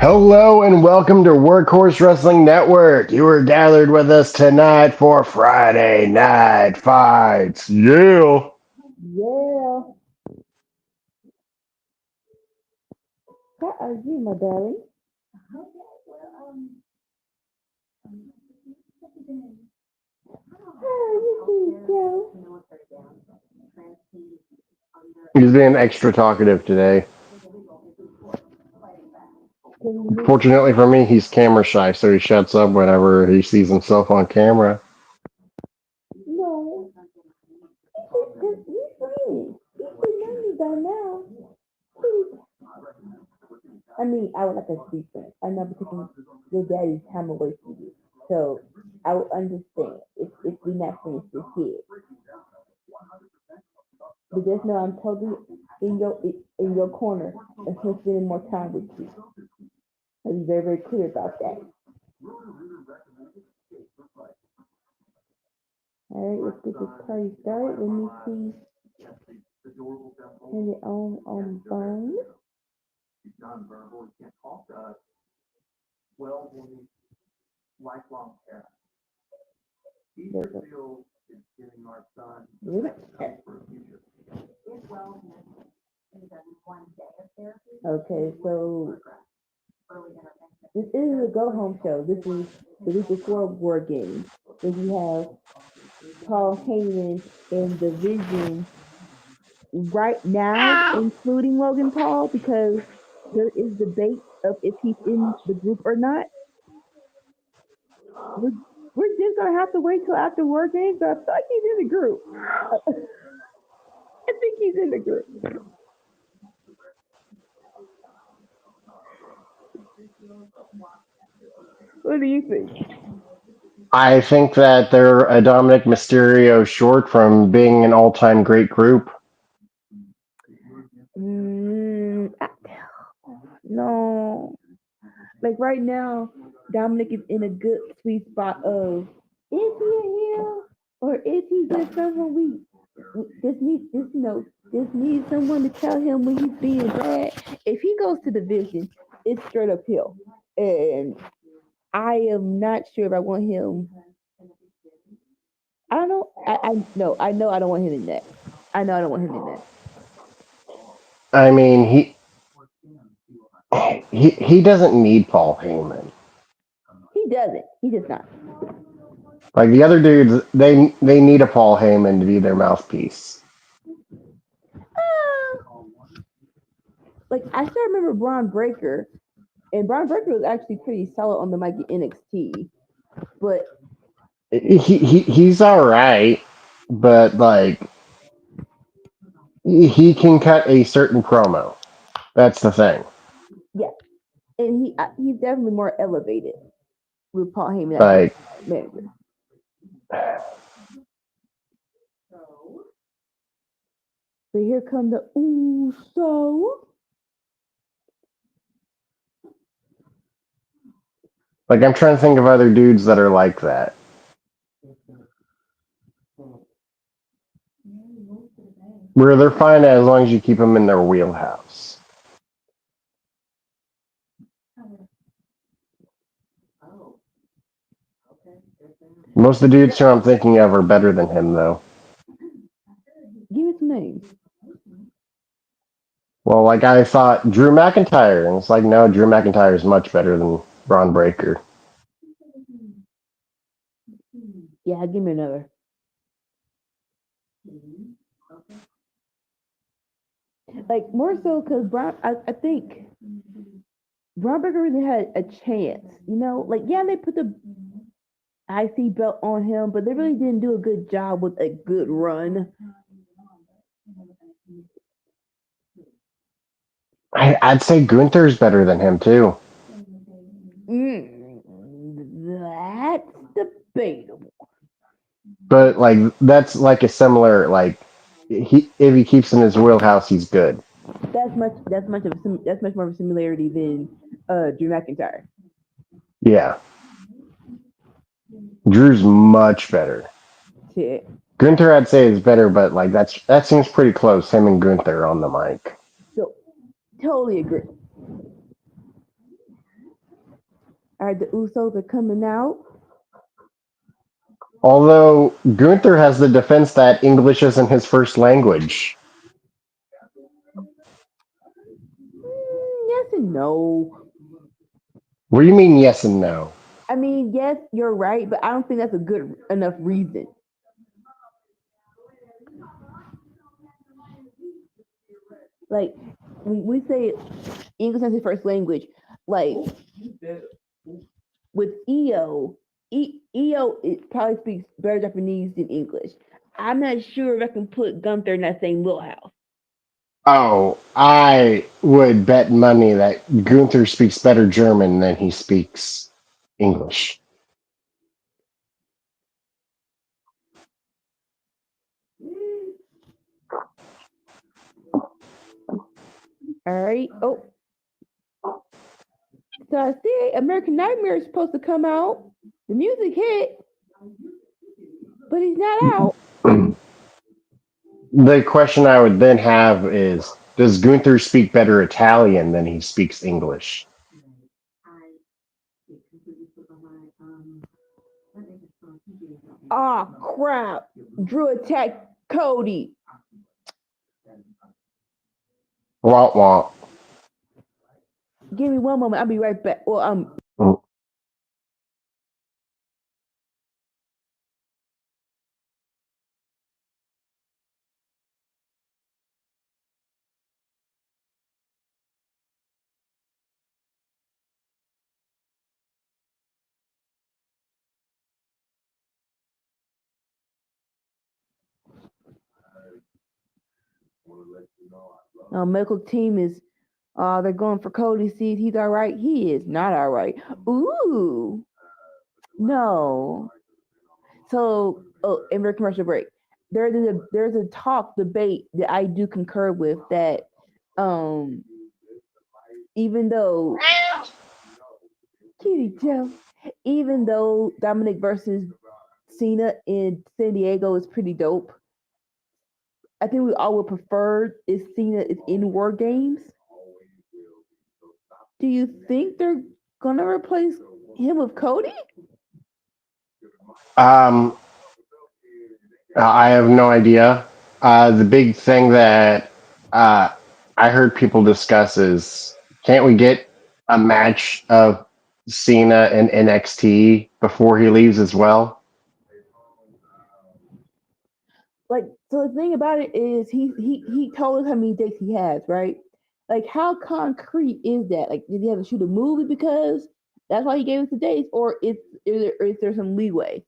Hello and welcome to Workhorse Wrestling Network. You are gathered with us tonight for Friday Night Fights. Yeah. Yeah. How are you, my darling? How are you, Joe? He's being extra talkative today. Fortunately for me, he's camera shy, so he shuts up whenever he sees himself on camera. No. He's free. He should know me by now. Please. I mean, I would like to be friends. I'm not taking your daddy's time away from you. So I would understand if we're not friends this year. But just know I'm totally in your corner and still spending more time with you. I'll be very, very clear about that. All right, let's get this party started. Let me see. Turn it on phone. There we go. Really? Okay, so this is a go home show. This is the week before War Games. So we have Paul Heyman in the Vision right now, including Logan Paul, because there is debate of if he's in the group or not. We're, we're just gonna have to wait till after War Games. But I feel like he's in the group. I think he's in the group. What do you think? I think that they're a Dominic Mysterio short from being an all-time great group. Mm, I, no, like right now, Dominic is in a good sweet spot of is he a heel or is he just someone we just need someone to tell him when he's being bad. If he goes to the Vision, it's straight up hill, and I am not sure if I want him. I don't know. I know I don't want him in that. I know I don't want him in that. I mean, he doesn't need Paul Heyman. He doesn't. He does not. Like the other dudes, they need a Paul Heyman to be their mouthpiece. Uh, like I still remember Braun Breaker, and Braun Breaker was actually pretty solid on the mic in NXT. But He's all right, but like he can cut a certain promo. That's the thing. yeah, and he's definitely more elevated with Paul Heyman as Like his manager. So here come the so. I'm trying to think of other dudes that are like that. Where they're fine as long as you keep them in their wheelhouse. Most of the dudes who I'm thinking of are better than him, though. Give me some names. Well, like I thought Drew McIntyre, and it's like, no, Drew McIntyre is much better than Braun Breaker. Yeah, give me another. Like more so because Brown, I think Braun Breaker really had a chance. Like yeah, they put the IC belt on him, but they really didn't do a good job with a good run. I'd say Gunther's better than him too. That's debatable. But like that's like a similar like he if he keeps in his wheelhouse, he's good. That's much more of a similarity than Drew McIntyre. Yeah, Drew's much better. Shit. Gunther, I'd say, is better, but like that seems pretty close. Him and Gunther on the mic. So totally agree. All right, the Usos are coming out. Although Gunther has the defense that English isn't his first language. Yes and no. What do you mean, yes and no? I mean, yes, you're right, but I don't think that's a good enough reason. Like, when we say English as his first language, like with EO it probably speaks better Japanese than English. I'm not sure if I can put Gunther in that same wheelhouse. Oh, I would bet money that Gunther speaks better German than he speaks English. All right. Oh, so I see American Nightmare is supposed to come out. The music hit, but he's not out. The question I would then have is, does Gunther speak better Italian than he speaks English? Ah, oh, crap. Drew attacked Cody. Womp womp. Give me one moment. I'll be right back. Well, medical team is they're going for Cody. See if he's all right. He is not all right. Ooh, no. So, oh, and we're commercial break. There's a talk debate that I do concur with that. Um, even though Kitty Joe, even though Dominic versus Cena in San Diego is pretty dope, I think we all would prefer if Cena is in War Games. Do you think they're gonna replace him with Cody? Um, I have no idea. The big thing that uh, I heard people discuss is, can't we get a match of Cena and NXT before he leaves as well? Like, so the thing about it is he told us how many dates he has, right? Like, how concrete is that? Like, did he have to shoot a movie because that's why he gave us the dates, or is there some leeway?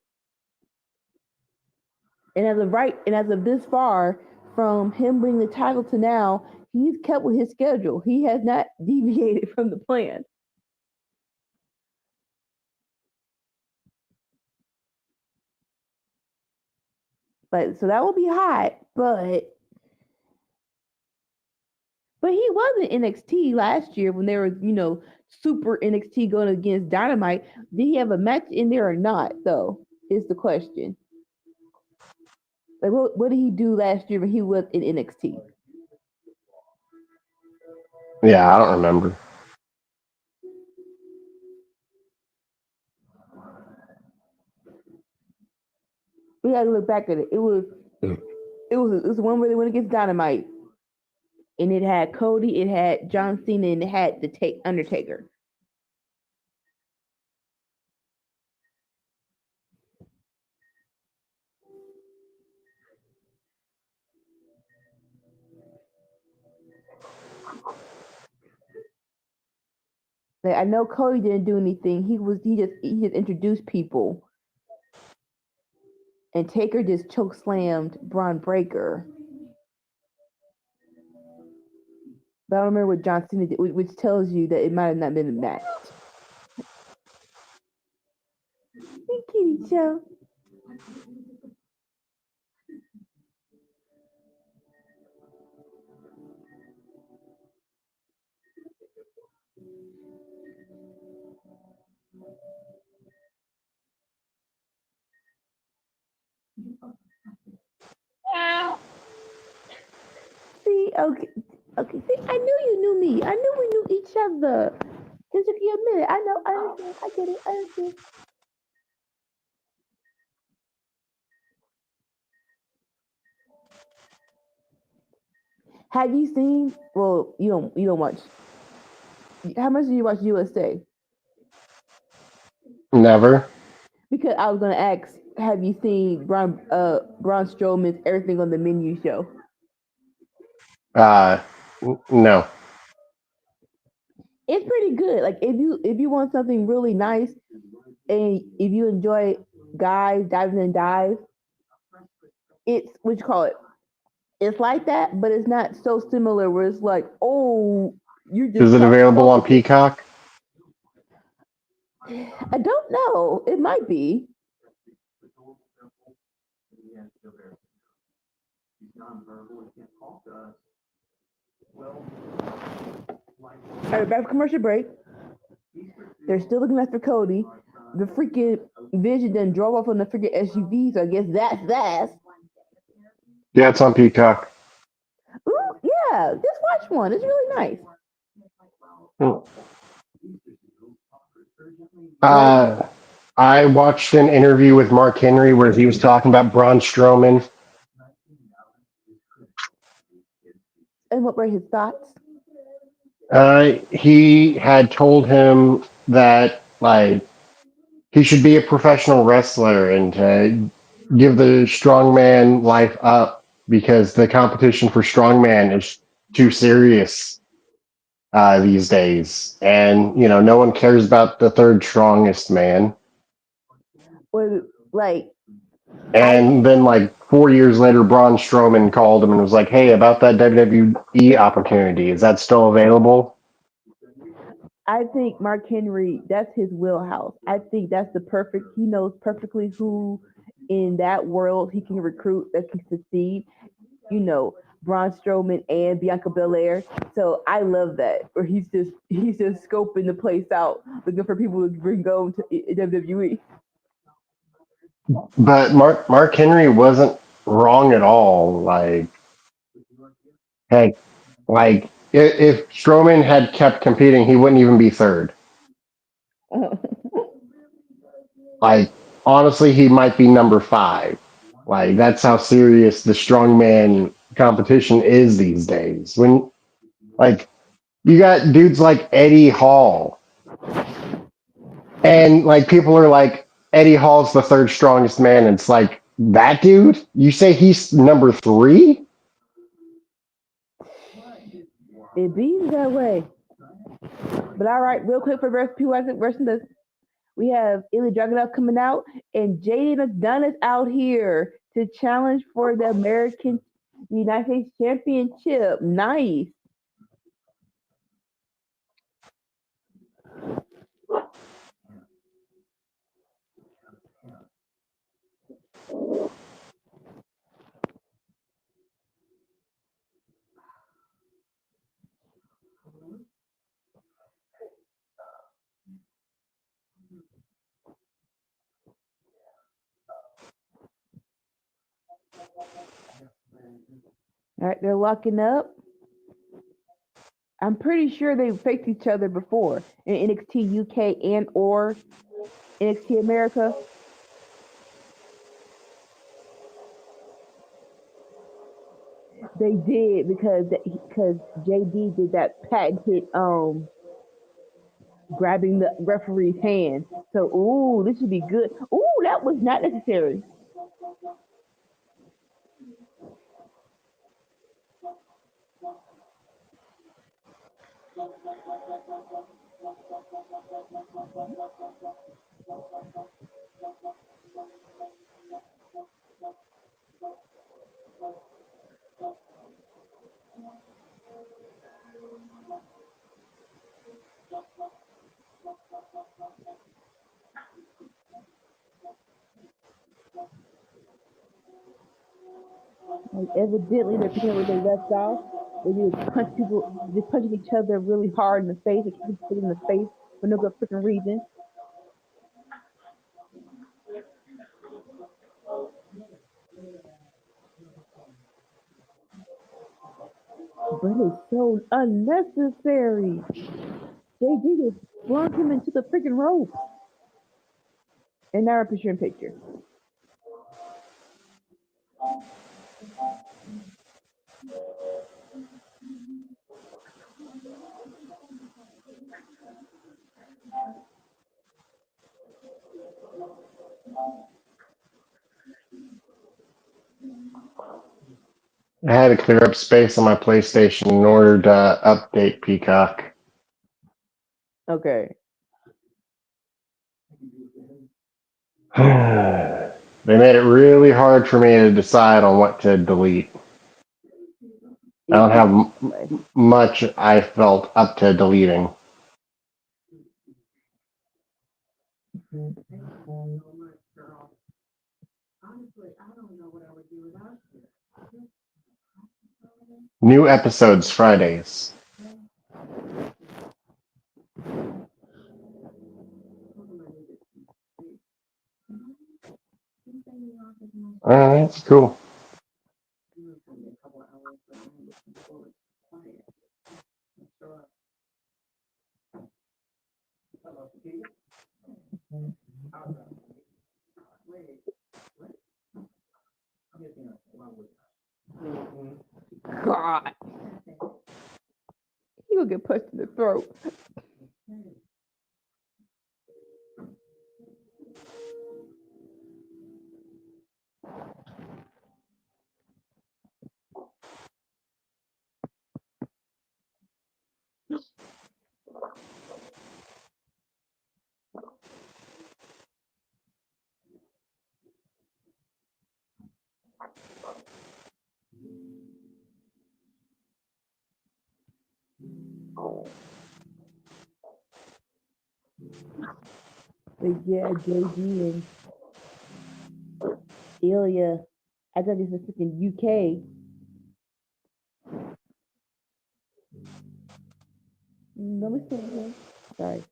And as of this far, from him bringing the title to now, he's kept with his schedule. He has not deviated from the plan. But so that will be hot, but he was in NXT last year when there was, super NXT going against Dynamite. Did he have a match in there or not, though? Is the question. Like, what did he do last year when he was in NXT? Yeah, I don't remember. We got to look back at it. It was one where they went against Dynamite, and it had Cody, it had John Cena, and it had the Undertaker. Like, I know Cody didn't do anything. He just introduced people, and Taker just choke slammed Braun Breaker. But I don't remember what John Cena did, which tells you that it might have not been a match. Hey, Kitty Joe. See, okay, okay. See, I knew you knew me. I knew we knew each other. It took you a minute. I know. I understand. I get it. I understand. Have you seen? Well, you don't. You don't watch. How much do you watch USA? Never. Because I was gonna ask. Have you seen Braun Strowman's Everything on the Menu show? Uh, no. It's pretty good. Like if you want something really nice and if you enjoy guys diving and dive, it's what you call it. It's like that, but it's not so similar where it's like, oh, you Is just it caught available on smoking. Peacock? I don't know. It might be. All right, back to commercial break. They're still looking after Cody. The freaking Vision then drove off on the freaking SUV, so I guess that's that. Yeah, it's on Peacock. Ooh, yeah, just watch one. It's really nice. Hmm. Right? Uh, I watched an interview with Mark Henry where he was talking about Braun Strowman. And what were his thoughts? He had told him that like he should be a professional wrestler and give the strongman life up because the competition for strongman is too serious these days, and no one cares about the third strongest man. Was like I And then like 4 years later, Braun Strowman called him and was like, "Hey, about that WWE opportunity, is that still available?" I think Mark Henry, that's his wheelhouse. I think that's the perfect. He knows perfectly who in that world he can recruit that can succeed. You know, Braun Strowman and Bianca Belair. So I love that. Where he's just scoping the place out, looking for people to bring home to WWE. But Mark Henry wasn't wrong at all. Like, heck, like if Strowman had kept competing, he wouldn't even be third. Like, honestly, he might be number five. Like, that's how serious the strongman competition is these days. When like you got dudes like Eddie Hall, and like people are like, Eddie Hall's the third strongest man. And it's like, that dude? You say he's number three? It beats that way. But all right, real quick for the rest people wrestling this, we have Ilya Dragunov coming out, and Jaden Dunn is out here to challenge for the American United States Championship. Nice. All right, they're locking up. I'm pretty sure they faced each other before in NXT UK and or NXT America. They did because JD did that patent hit grabbing the referee's hand. So ooh, this should be good. Ooh, that was not necessary. Like evidently they're picking up where they left off. They just punch people, just punching each other really hard in the face. They keep hitting in the face for no good freaking reason. But it's so unnecessary. They did it. flung him into the freaking rope. And now we're picture in picture. I had to clear up space on my PlayStation in order to update Peacock. Okay. They made it really hard for me to decide on what to delete. I don't have much I felt up to deleting. New episodes Fridays. Alright, cool. God. He gonna get punched in the throat. But yeah, JG and Ilya. I thought this was freaking UK. Let me see again. Sorry.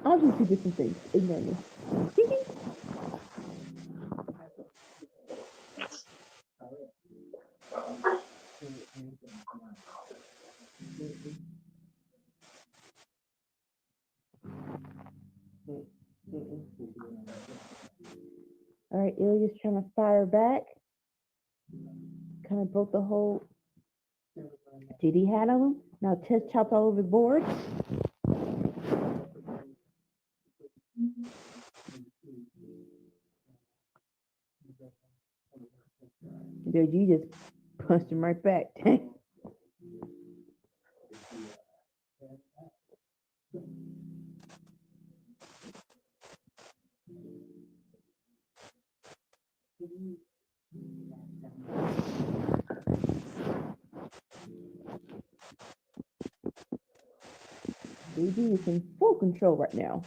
I'll do two different things. Ignore me. All right, Ilya's trying to fire back. Kind of broke the whole GD hat on him. Now Tess chopped all over the board. JG just punched him right back. JG is in full control right now.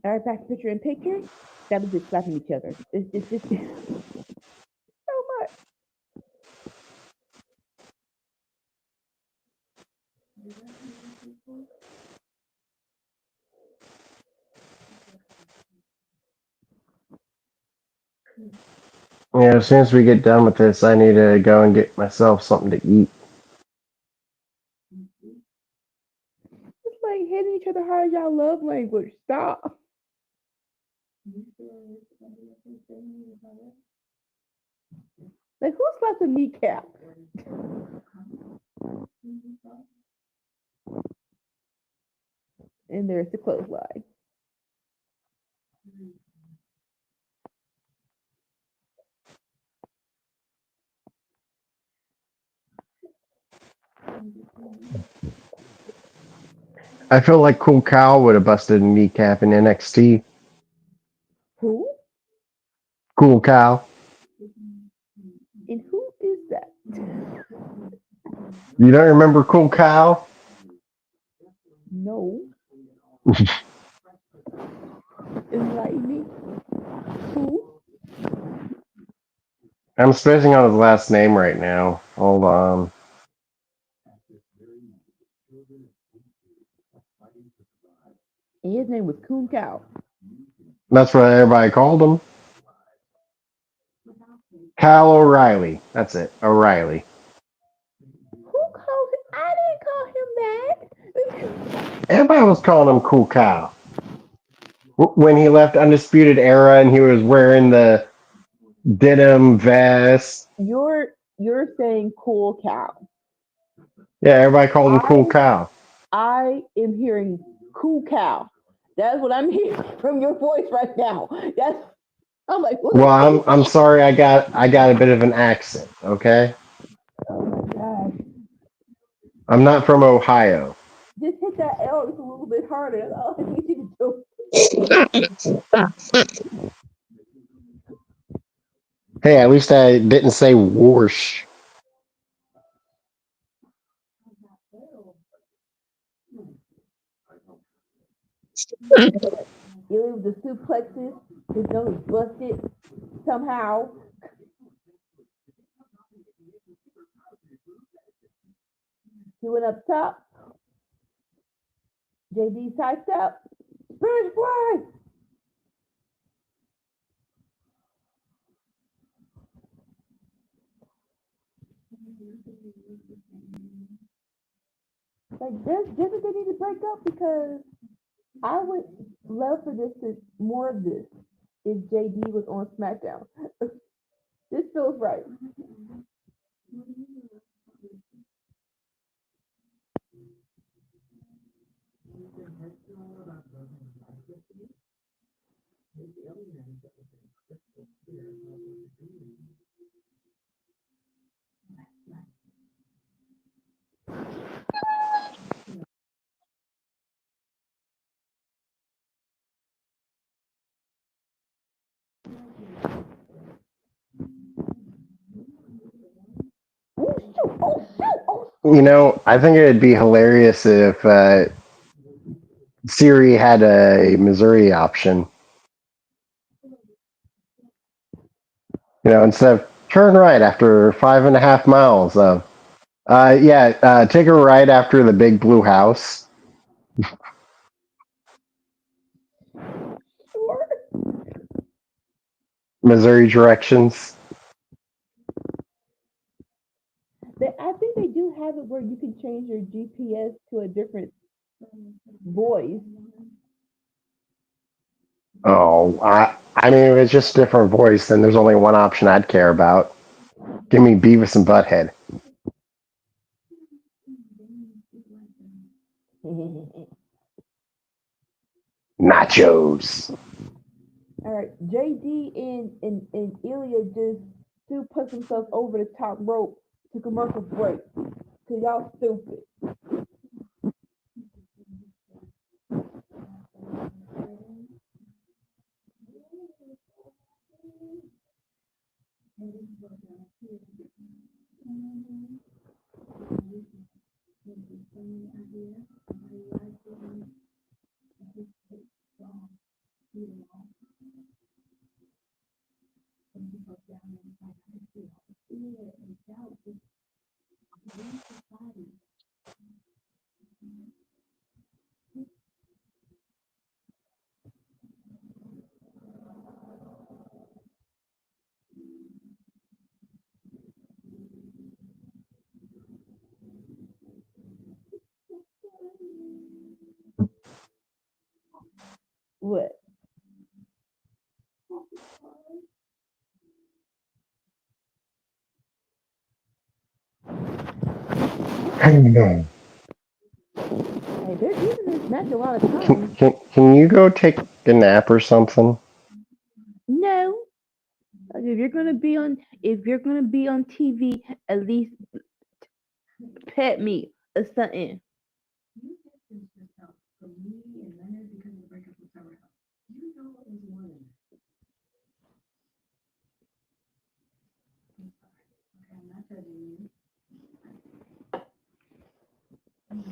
All right, back to picture in picture. That was just slapping each other. It's just so much. Yeah, as soon as we get done with this, I need to go and get myself something to eat. It's like hitting each other hard. Y'all love language. Stop. Like who slapped a kneecap? And there's the clothesline. I feel like Cool Cow would have busted a kneecap in NXT. Who? Cool Cow. And who is that? You don't remember Cool Cow? No. Enlighten me. Who? I'm spacing on his last name right now. Hold on. And his name was Coon Cow. That's what everybody called him. Kyle O'Reilly. That's it. O'Reilly. Who called him? I didn't call him that. Everybody was calling him Cool Kyle. When he left Undisputed Era and he was wearing the denim vest. You're saying Cool Cow. Yeah, everybody called him Cool I Kyle. I am hearing Cool Cow. That's what I'm hearing from your voice right now. That's I'm like, what Well, the fuck is I'm that? sorry. I got a bit of an accent. Okay, Oh my god. I'm not from Ohio. Just hit that L just a little bit harder. That's all I need you to Hey, at least I didn't say whoosh. do. You leave the suplexes, his nose busted somehow. He went up top. JD typed up. Spirit fly. Like this is they need to break up because I would love for this to more of this if JD was on SmackDown. This feels right. Oh shoot! Oh shoot! Oh I think it'd be hilarious if Siri had a Missouri option. Instead of turn right after 5.5 miles. Take a right after the big blue house. sure. Missouri directions. I think they do have it where you can change your GPS to a different voice. Oh, I mean, if it's just a different voice, then there's only one option I'd care about. Give me Beavis and Butthead. All Nachos. right, JD and Ilya just still push themselves over the top rope to commercial break. Cause y'all stupid. What? Can, Hey, they're using this match a lot of times. can you go take a nap or something? No. If you're gonna be on TV, at least pet me or something.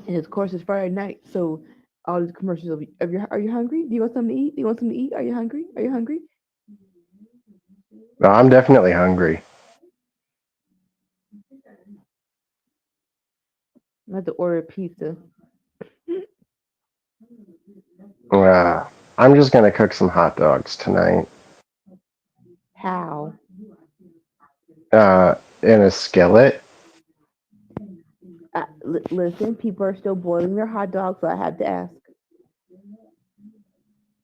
And of course, it's Friday night, so all these commercials of you are you hungry? Do you want something to eat? Do you want something to eat? Are you hungry? Are you hungry? No, I'm definitely hungry. I have to order pizza. I'm just gonna cook some hot dogs tonight. How? In a skillet. Listen, people are still boiling their hot dogs, so I have to ask.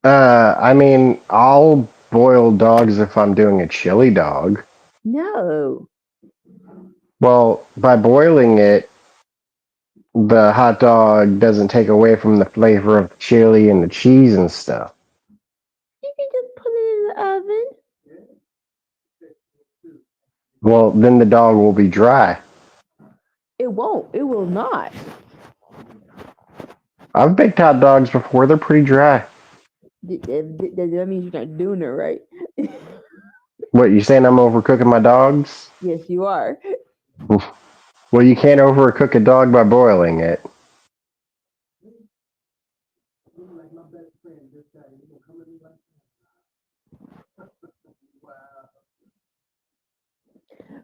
I mean, I'll boil dogs if I'm doing a chili dog. No. Well, by boiling it, the hot dog doesn't take away from the flavor of the chili and the cheese and stuff. You can just put it in the oven. Well, then the dog will be dry. It won't. It will not. I've baked hot dogs before; they're pretty dry. That means you're not doing it right. What, you saying I'm overcooking my dogs? Yes, you are. Well, you can't overcook a dog by boiling it.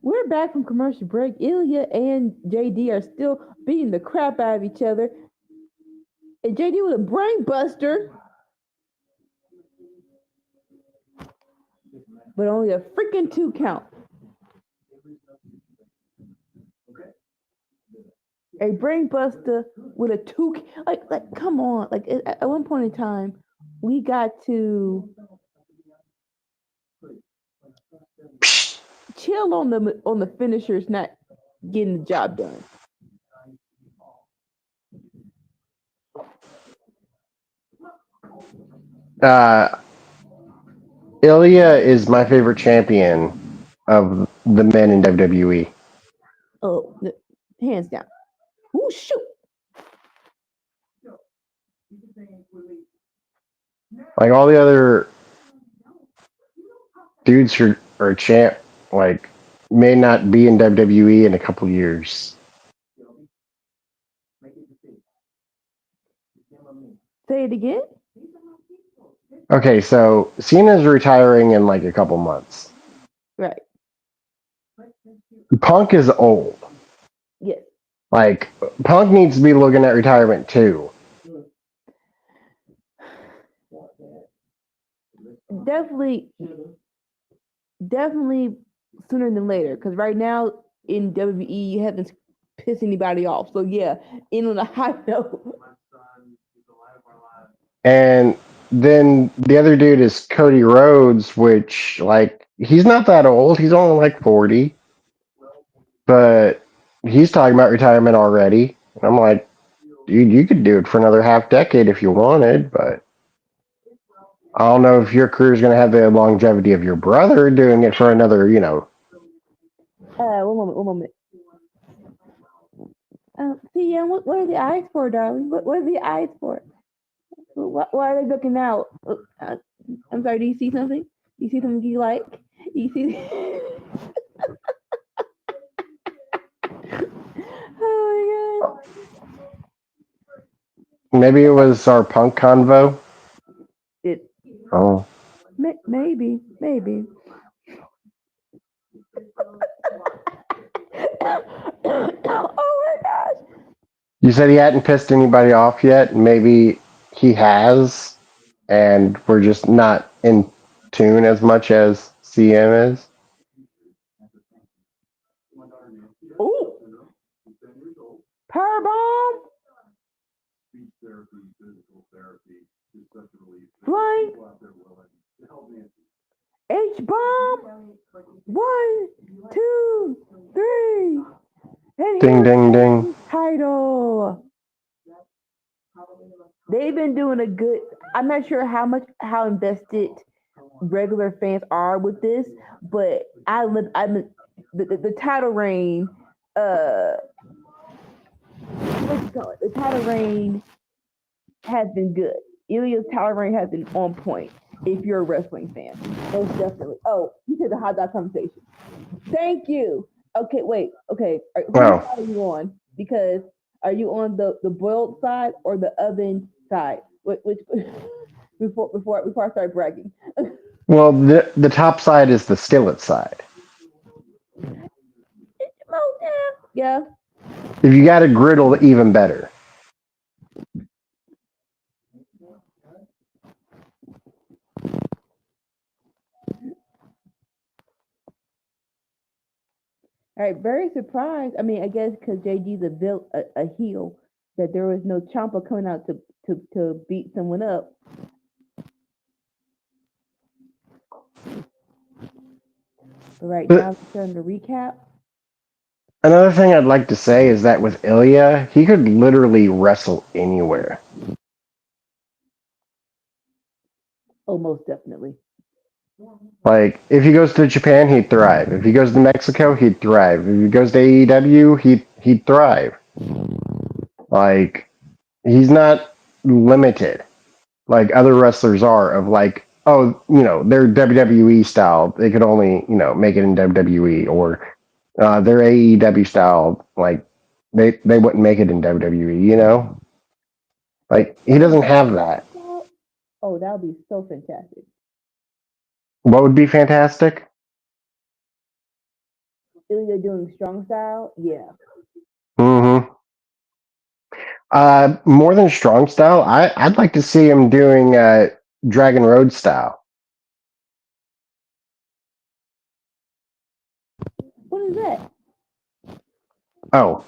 We're back from commercial break. Ilya and JD are still beating the crap out of each other. And JD with a brain buster. But only a freaking 2 count. A brain buster with a 2. Like, come on. Like, at one point in time, we got to chill on the finishers not getting the job done. Ilya is my favorite champion of the men in WWE. Oh, hands down. Ooh, shoot. Like all the other dudes who are champ, like may not be in WWE in a couple years. Say it again. Okay, so Cena's retiring in like a couple months. Right. Punk is old. Yes. Like Punk needs to be looking at retirement too. Definitely sooner than later. Because right now in WWE, you haven't pissed anybody off. So yeah, in on a high note. And then the other dude is Cody Rhodes, which like he's not that old. He's only like 40. But he's talking about retirement already. And I'm like, dude, you could do it for another half decade if you wanted, but I don't know if your career is going to have the longevity of your brother doing it for another, One moment. See, yeah, what are the eyes for, darling? What are the eyes for? Why are they looking out? I'm sorry, do you see something? Do you see something you like? Do you see? Oh my god. Maybe it was our Punk convo. It Oh. maybe. Oh my gosh. You said he hadn't pissed anybody off yet. Maybe he has, and we're just not in tune as much as CM is. Ooh. Powerbomb. Flying. H bomb. 1, 2, 3. And Ding, ding, ding. Title. They've been doing a good. I'm not sure how invested regular fans are with this, but the title reign. What you call it? The title reign has been good. Ilya's title reign has been on point. If you're a wrestling fan, most definitely. Oh, you said the hot dog conversation. Thank you. Okay, wait. Okay, who Wow. side are you on? Because are you on the boiled side or the oven side? Which before I start bragging. Well, the top side is the skillet side. Oh, yeah. If you got a griddle, even better. All right, very surprised. I mean, I guess because JG's a heel, that there was no Ciampa coming out to beat someone up. But right now, it's starting to recap. Another thing I'd like to say is that with Ilya, he could literally wrestle anywhere. Oh, most definitely. Like, if he goes to Japan, he'd thrive. If he goes to Mexico, he'd thrive. If he goes to AEW, he'd thrive. Like, he's not limited like other wrestlers are of like, oh, they're WWE style. They could only, make it in WWE or they're AEW style. Like, they wouldn't make it in WWE. Wait, Like, he doesn't have that. Oh, that would be so fantastic. What would be fantastic? Ilya doing strong style, yeah. Mm-hmm. More than strong style, I'd like to see him doing Dragon Road style. What is that? Oh.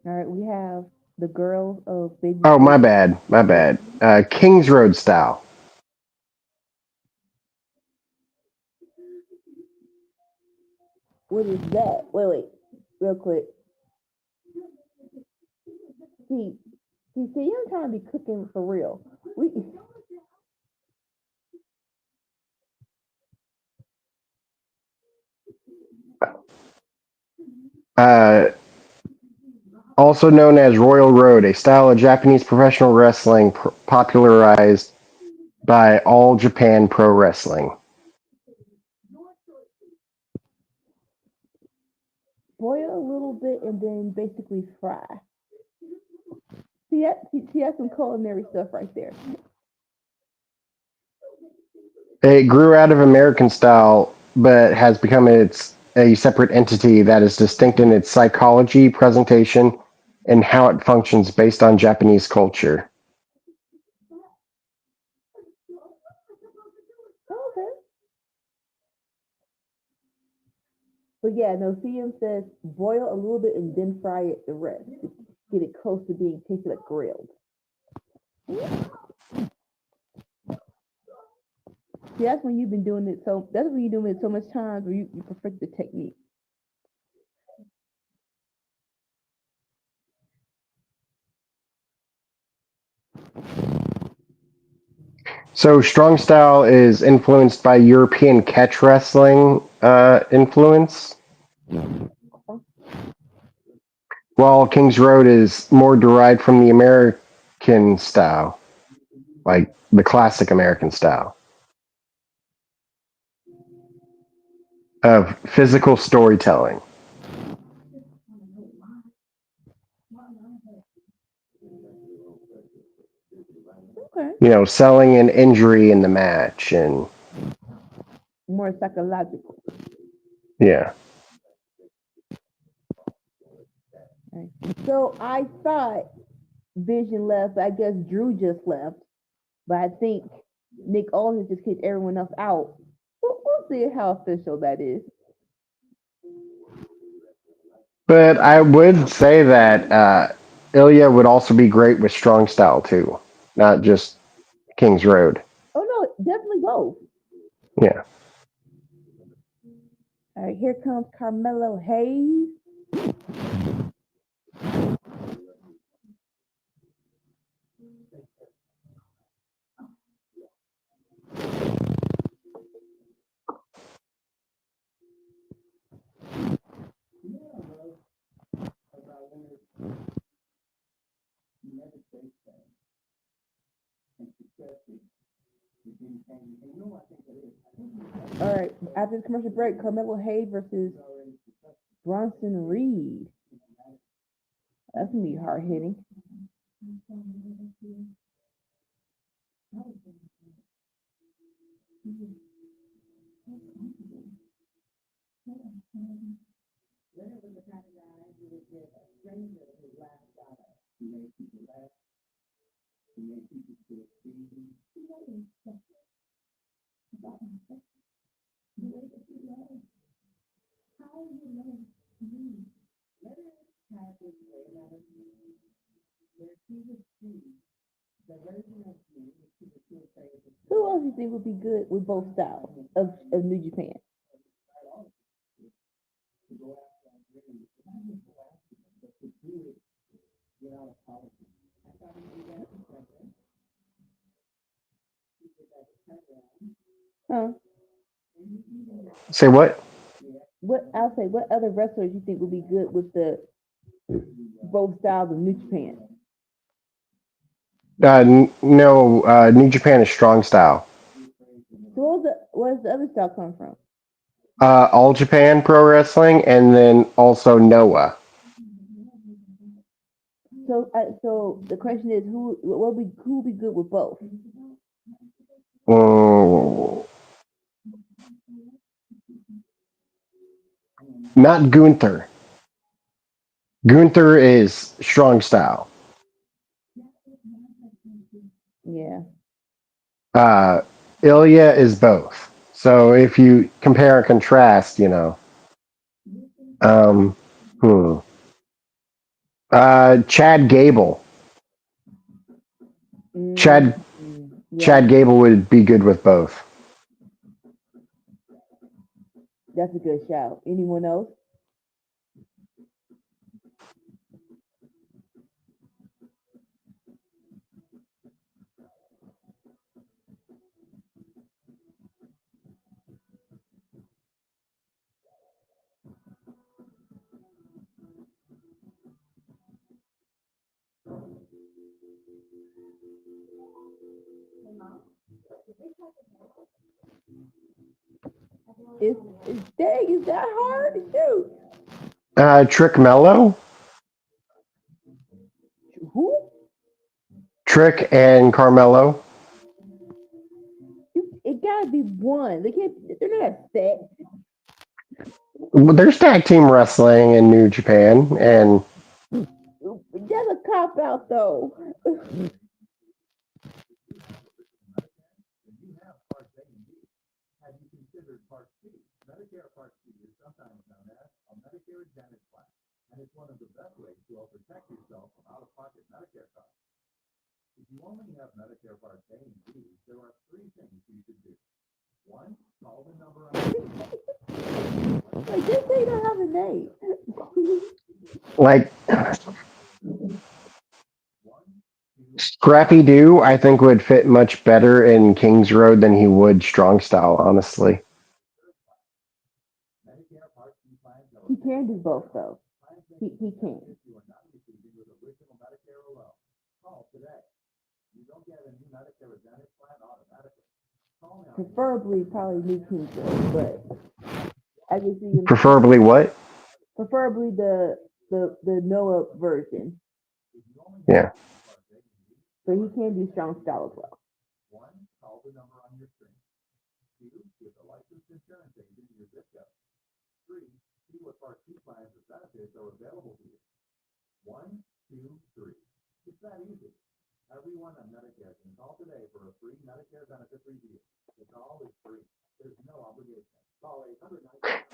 All right, we have the girls of Baby. Oh, my bad. My bad. King's Road style. What is that? Wait, real quick. See, you're trying to be cooking for real. Uh, Also known as Royal Road, a style of Japanese professional wrestling popularized by All Japan Pro Wrestling. Boil a little bit and then basically fry. See, that's some culinary stuff right there. It grew out of American style, but has become a separate entity that is distinct in its psychology, presentation, and how it functions based on Japanese culture. Okay. But yeah, no, CM says boil a little bit and then fry it the rest. Get it close to being tasted like grilled. See, that's when you've been doing it that's when you're doing it so much times where you perfect the technique. So strong style is influenced by European catch wrestling influence, while King's Road is more derived from the American style, like the classic American style of physical storytelling. Okay. Selling an injury in the match and More psychological. yeah. Right. So I thought Vision left, but I guess Drew just left. But I think Nick Aldis just kicked everyone else out. We'll see how official that is. But I would say that Ilya would also be great with strong style too, not just King's Road. Oh no, definitely both. Yeah. All right, here comes Carmelo Hayes. All right. After the commercial break, Carmelo Hayes versus Bronson Reed. That's gonna be hard hitting. Who else do you think would be good with both styles of New Japan? Huh? Say what? What other wrestlers you think would be good with the both styles of New Japan? No, New Japan is strong style. So where's the other style come from? All Japan Pro Wrestling, and then also Noah. So the question is who will be good with both? Mm, not Gunther. Gunther is strong style. Yeah. Uh, Ilya is both. So if you compare and contrast, um, hmm. Chad Gable. Chad Yeah, Chad Gable would be good with both. that's a good shout. Anyone else? Is that hard to do? Trick Mello, Who? Trick and Carmelo. It gotta be one. They can't. They're not set. There's tag team wrestling in New Japan, and That's a cop out though. Like this thing don't have a name. like Scrappy Doo, I think would fit much better in Kings Road than he would Strong Style. Honestly, He can do both though. He can. Preferably probably New Kingsville, but I can see him. preferably what? Preferably the Noah version, Yeah. but he can do strong style as well.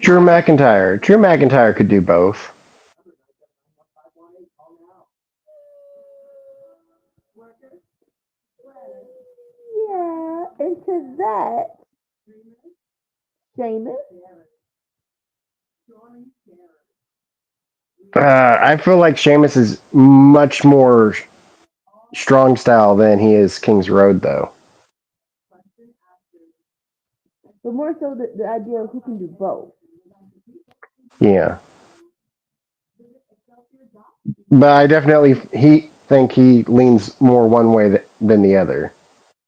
Drew McIntyre. Drew McIntyre could do both. Yeah, and to that, Sheamus. I feel like Sheamus is much more strong style than he is Kings Road, though. But more so the idea of who can do both. Yeah. But I definitely think he leans more one way than the other.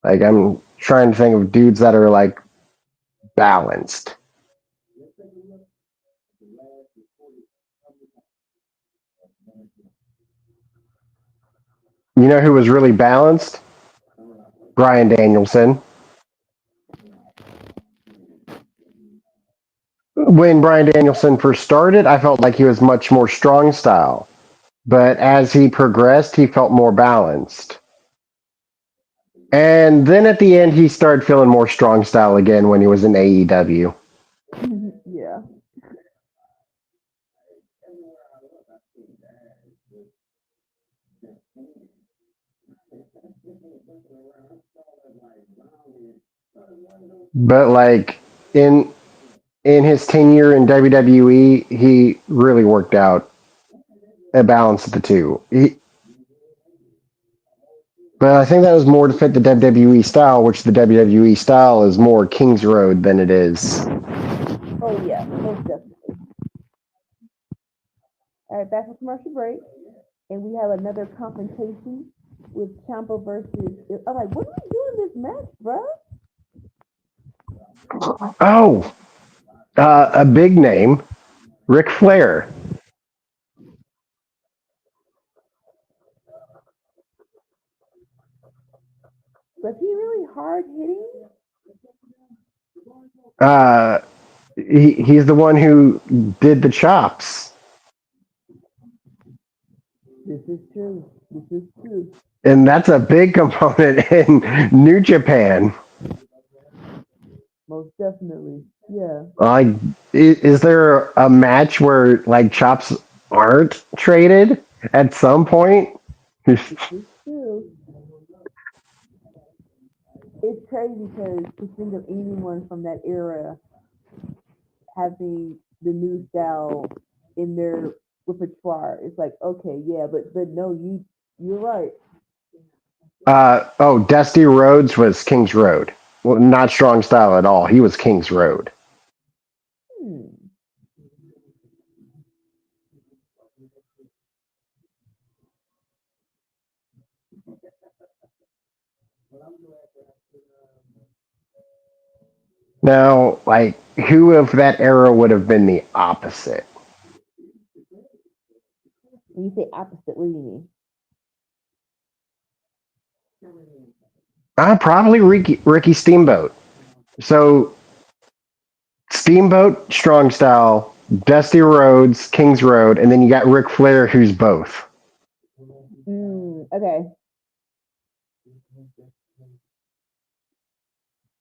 Like I'm trying to think of dudes that are like balanced. You know who was really balanced? Brian Danielson. When Brian Danielson first started, I felt like he was much more strong style. But as he progressed, he felt more balanced. And then at the end, he started feeling more strong style again when he was in AEW. Yeah. But like in in his tenure in WWE, he really worked out a balance of the two. But I think that was more to fit the WWE style, which the WWE style is more King's Road than it is. Oh yeah, most definitely. All right, back from commercial break, and we have another confrontation with Ciampa versus. I'm like, what are we doing this match, bro? Oh, a big name, Ric Flair. Was he really hard hitting? Uh, he's the one who did the chops, This is true. This is true. and that's a big component in New Japan. Most definitely. Yeah. Like, is there a match where like chops aren't traded at some point? This is true. It's crazy because to think of anyone from that era having the new style in their repertoire, it's like, okay, yeah, but no, you're right. Oh, Dusty Rhodes was King's Road. Well, not strong style at all. He was King's Road. Hmm. Now, like, who of that era would have been the opposite? When you say opposite, what do you Probably Ricky Steamboat. So Steamboat, strong style, Dusty Rhodes, King's Road, and then you got Ric Flair, who's both. mean? Okay,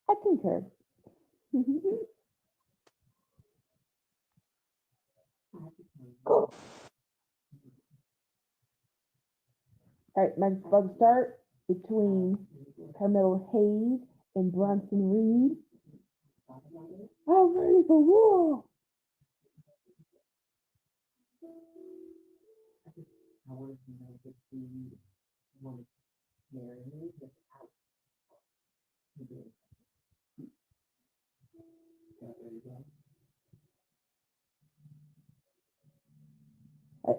I concur. All right, my bug start between Carmelo Hayes and Bronson Reed. I'm ready for war.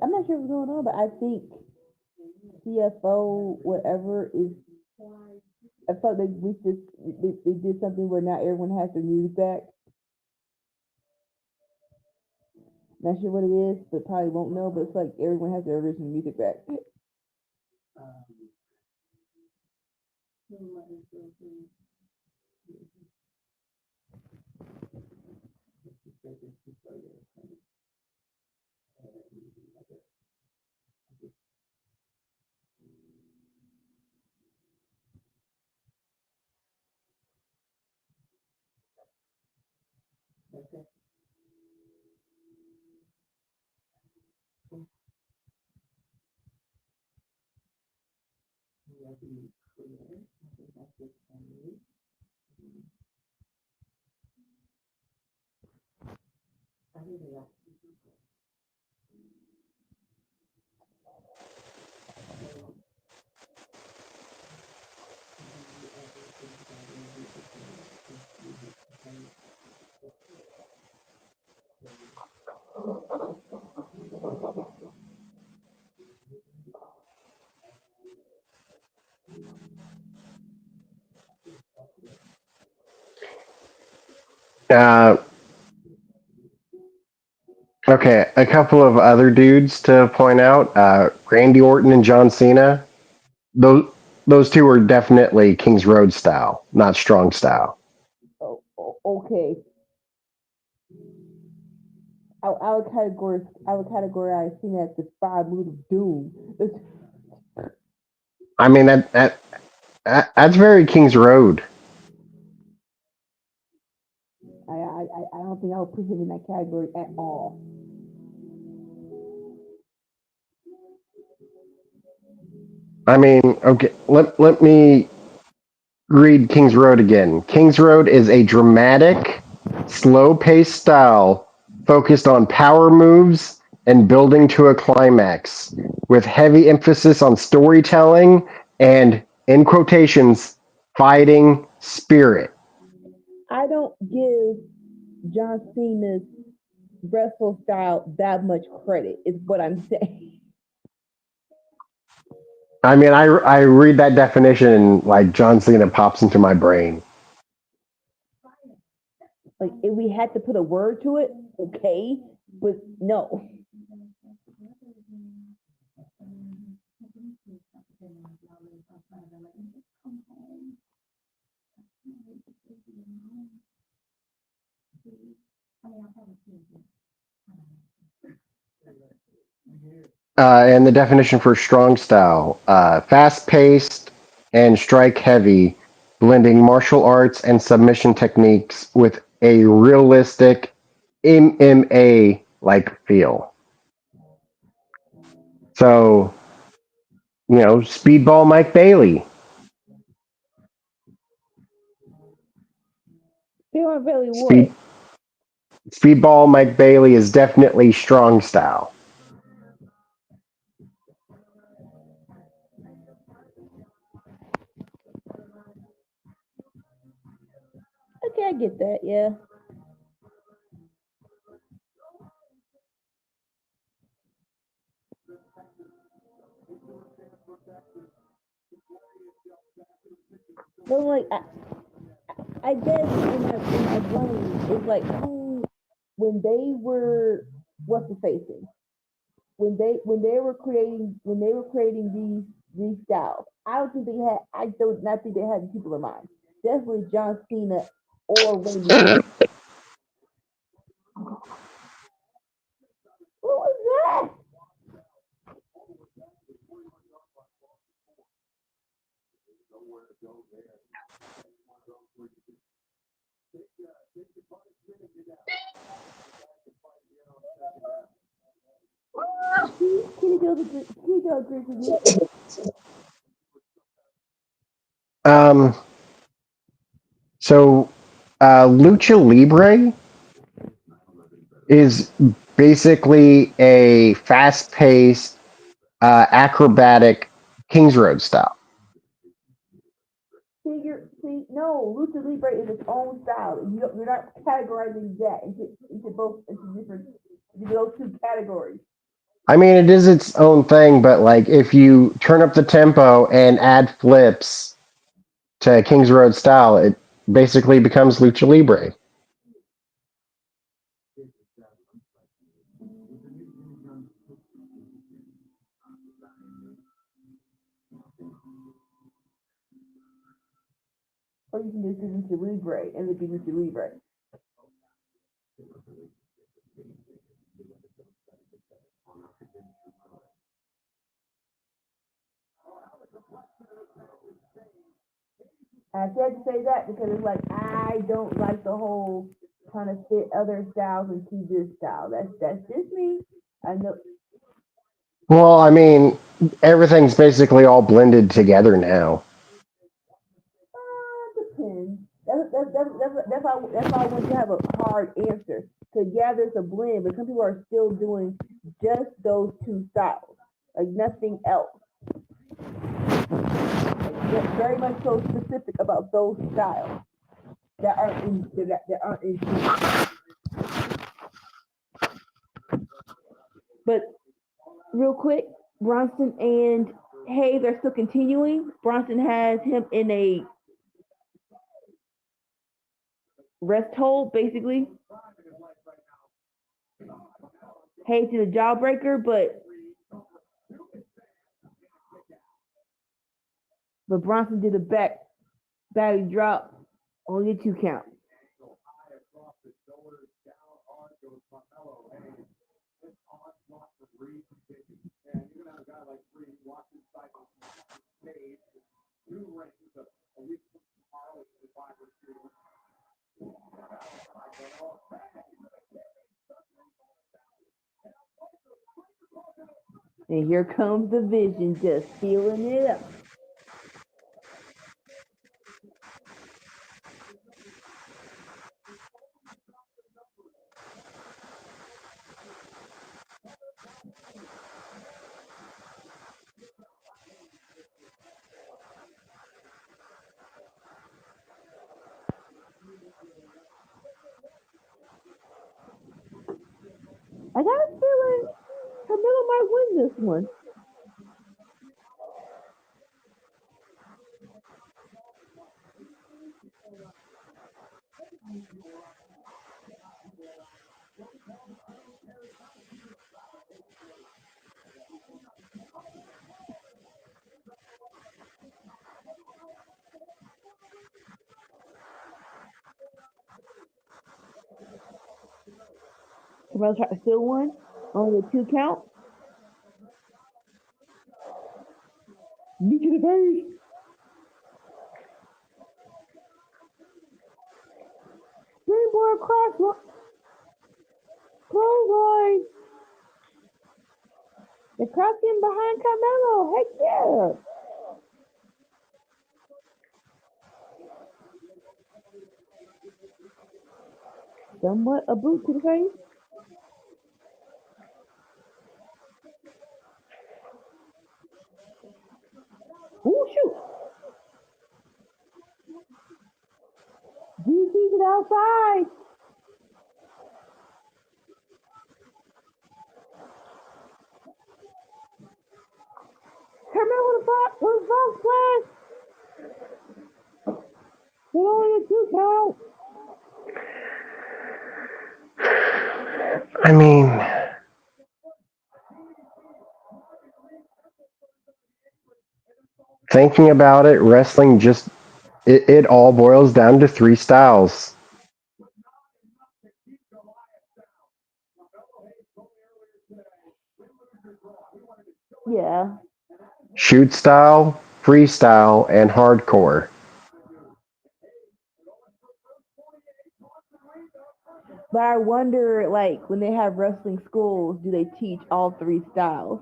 I'm not sure what's going on, but I think CFO whatever is. I thought they did something where now everyone has their music back. Not sure what it is, but probably won't know. But it's like everyone has their original music back. Uh, okay, a couple of other dudes to point out: Randy Orton and John Cena. Those those two are definitely Kings Road style, not strong style. Okay. I would categorize Cena as the five moves of doom. I mean that's very Kings Road. I don't think I would put him in that category at all. I mean, okay, let me read Kings Road again. Kings Road is a dramatic, slow-paced style focused on power moves and building to a climax, with heavy emphasis on storytelling and, in quotations, fighting spirit. I don't give John Cena's wrestle style that much credit. Is what I'm saying. I mean, I read that definition and like John Cena pops into my brain. Like if we had to put a word to it, okay, but no. And the definition for strong style: fast paced and strike heavy, blending martial arts and submission techniques with a realistic MMA like feel. So, Speedball Mike Bailey. They aren't really what. Speed Speedball Mike Bailey is definitely strong style. Okay, I get that. Yeah. But like, I guess in my brain, it's like when they were what's the facing when they were creating these styles. I do not think they had people in mind. Definitely John Cena or Randy Orton. What was that? Kitty does agree with me. Um, so, Lucha Libre is basically a fast paced, acrobatic Kings Road style. No, Lucha Libre is its own style. You're not categorizing that into those two categories. I mean, it is its own thing, but like if you turn up the tempo and add flips to Kings Road style, it basically becomes Lucha Libre. Or you can just do Lucha Libre and look at Lucha Libre. I said to say that because it's like I don't like the whole trying to fit other styles into this style. That's just me. I know. Well, I mean, everything's basically all blended together now. Depends. That's why I want to have a hard answer. Because yeah, there's a blend, but some people are still doing just those two styles, like nothing else. Like, very much so specific about those styles that aren't in. But real quick, Bronson and Hayes are still continuing. Bronson has him in a rest hold, basically. Hey to the jawbreaker, but Bronson did a back drop, only a 2 count. And here comes the Vision, just feeling it up. I got a feeling Carmelo might win this one. Carmelo tried to steal one, only a 2 count. Knee to the face. Springboard cross clothesline. The crowd getting behind Carmelo. Heck yeah. Somewhat a boot to the face. Ooh, shoot. DT to the outside. Carmelo with a frog splash. But only a 2 count. I mean, thinking about it, wrestling just it all boils down to three styles: Yeah. shoot style, freestyle, and hardcore. But I wonder, like, when they have wrestling schools, do they teach all three styles?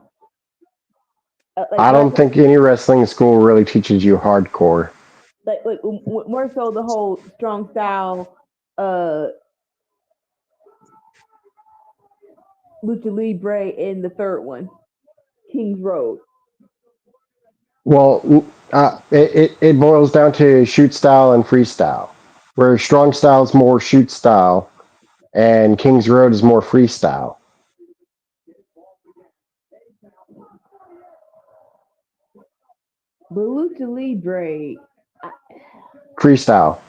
Like, I don't think any wrestling school really teaches you hardcore. more so the whole strong style, uh, Lucha Libre, and the third one, King's Road. Well, it boils down to shoot style and freestyle, where strong style is more shoot style and King's Road is more freestyle. But Lucha Libre, Freestyle.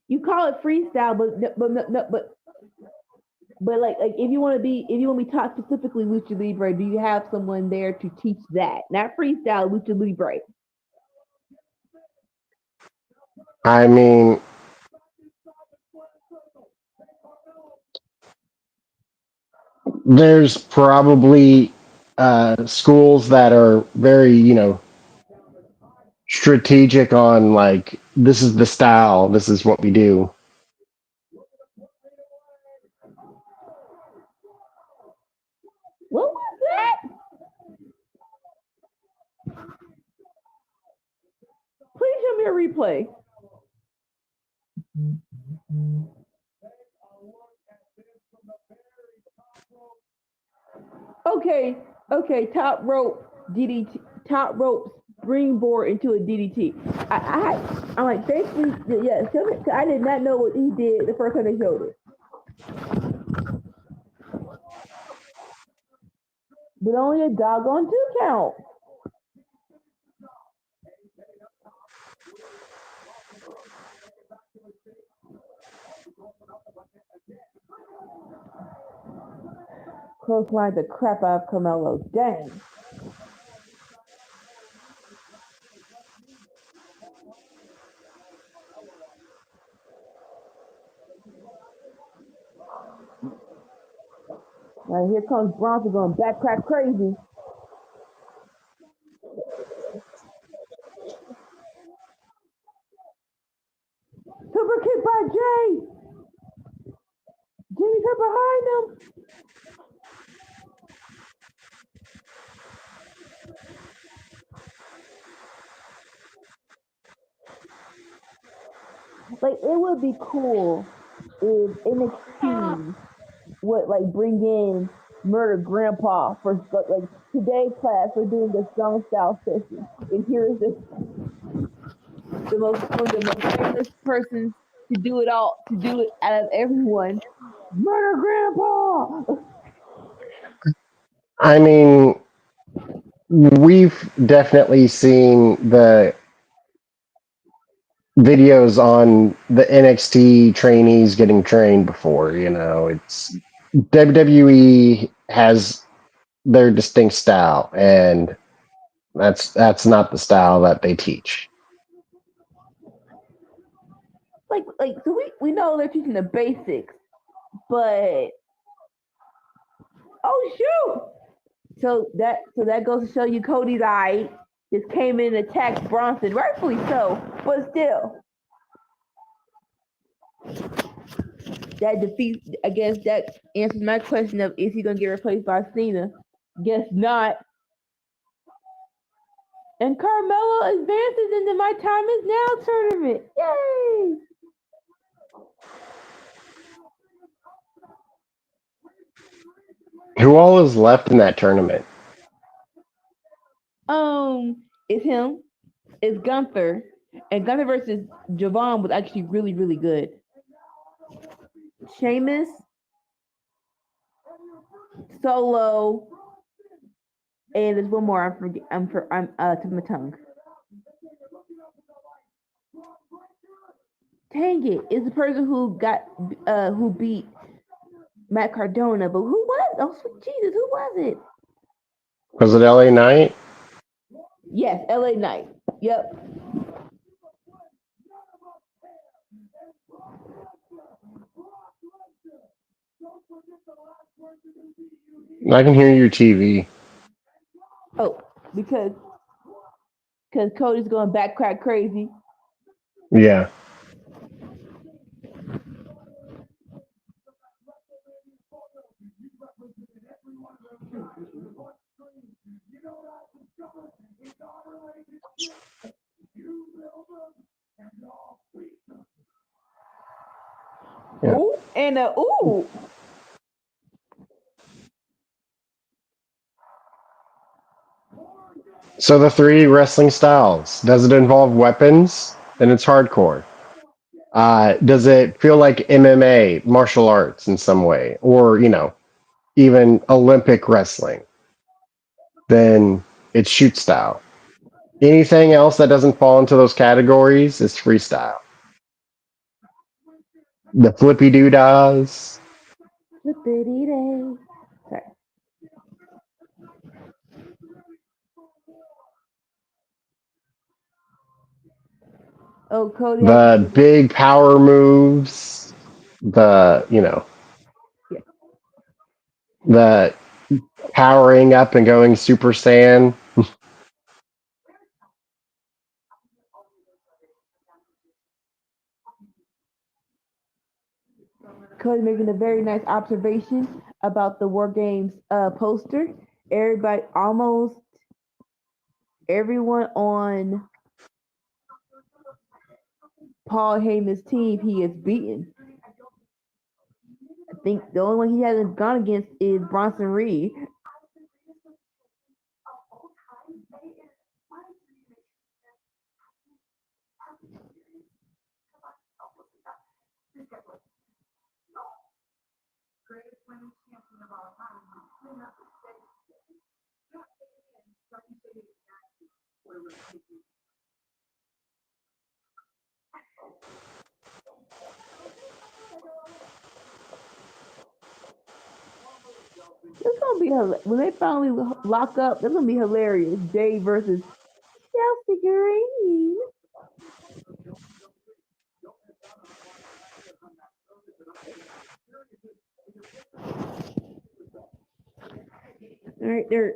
you call it freestyle, but like if you want to be taught specifically Lucha Libre, do you have someone there to teach that? Not freestyle Lucha Libre. I mean, there's probably schools that are very, strategic on like this is the style, this is what we do. What was that? Please show me a replay. Okay, top rope DDT, top rope springboard into a DDT. I'm like, basically, yeah. I did not know what he did the first time they showed it, but only a doggone 2 count. clothesline the crap out of Carmelo. Dang. Now here comes Bronson going back crack crazy. Super kick by Jay. Jimmy cut behind him. Like it would be cool if NXT would like bring in Murder Grandpa for like today's class. We're doing the strong style session, and here's the most one of the most famous persons to do it all, to do it out of everyone. Murder Grandpa. I mean, we've definitely seen the videos on the NXT trainees getting trained before. It's WWE has their distinct style, and that's not the style that they teach. Like so we know they're teaching the basics, but oh shoot! So that goes to show you Cody's eye just came in and attacked Bronson, rightfully so, but still. That defeats, I guess that answers my question of is he gonna get replaced by Cena? Guess not. And Carmelo advances into my time is now tournament. Yay! Who all is left in that tournament? It's him. It's Gunther. And Gunther versus Javon was actually really, really good. Sheamus, Solo, and there's one more. I'm to my tongue. Dang it! It's the person who beat Matt Cardona, but who was? Oh sweet Jesus, who was it? Was it LA Knight? Yes, LA Knight. Yep. I can hear your TV. Oh, because Cody's going back crack crazy. Yeah. Yeah. Ooh, and ooh. So the three wrestling styles. Does it involve weapons? Then it's hardcore. Does it feel like MMA, martial arts in some way, or even Olympic wrestling? Then it's shoot style. Anything else that doesn't fall into those categories is freestyle. The flippy doodahs. Flippity day. Sorry. Oh, Cody The actually. big power moves, the Yeah. the powering up and going Super Saiyan. Cody making a very nice observation about the War Games poster. Everybody, almost everyone on Paul Heyman's team, he is beaten. I think the only one he hasn't gone against is Bronson Reed. It's gonna be when they finally lock up. It's gonna be hilarious. Jay versus Chelsea Green. All right, their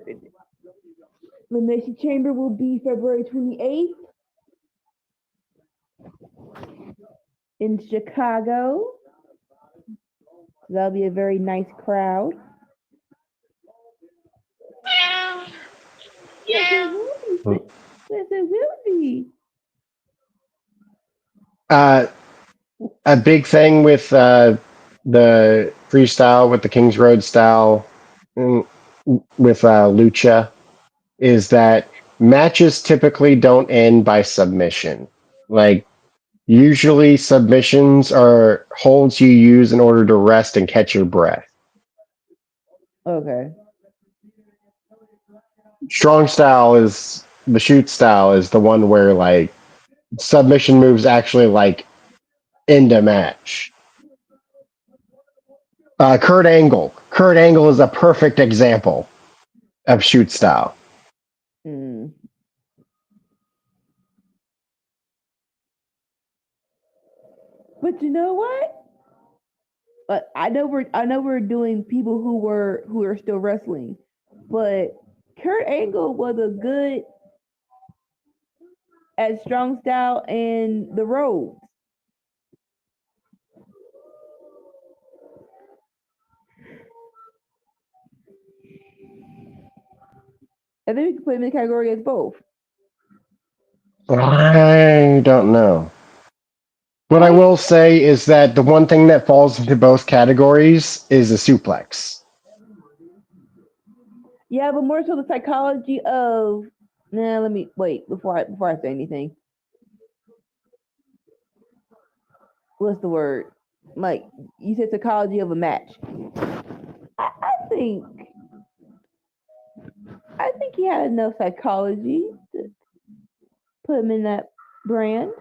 elimination chamber will be February 28th in Chicago. So that'll be a very nice crowd. Yes, it will be. Yes, it will be. Uh, a big thing with the freestyle, with the Kings Road style, mm, with lucha, is that matches typically don't end by submission. Like, usually submissions are holds you use in order to rest and catch your breath. Okay. Strong style is the shoot style is the one where like submission moves actually like end a match. Kurt Angle. Kurt Angle is a perfect example of shoot style. Mm. But you know what? But I know we're doing people who are still wrestling, but Kurt Angle was a good at strong style and the road. I think we can put him in the category as both. I don't know. What I I will say is that the one thing that falls into both categories is a suplex. Yeah, but more so the psychology of. Nah, let me wait before I say anything. What's the word? Like you said, psychology of a match. I think I think he had enough psychology to put him in that brand.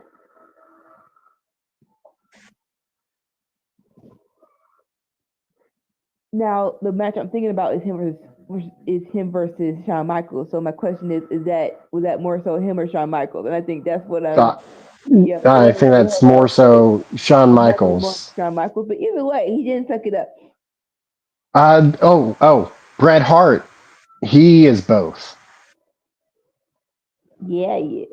Now the match I'm thinking about is him versus Shawn Michaels. So my question is that was that more so him or Shawn Michaels? And I think that's what Uh, yeah. I think that's more so Shawn More Michaels. Shawn Michaels, but either way, he didn't suck it up. Bret Hart. He is both. Yeah, yeah.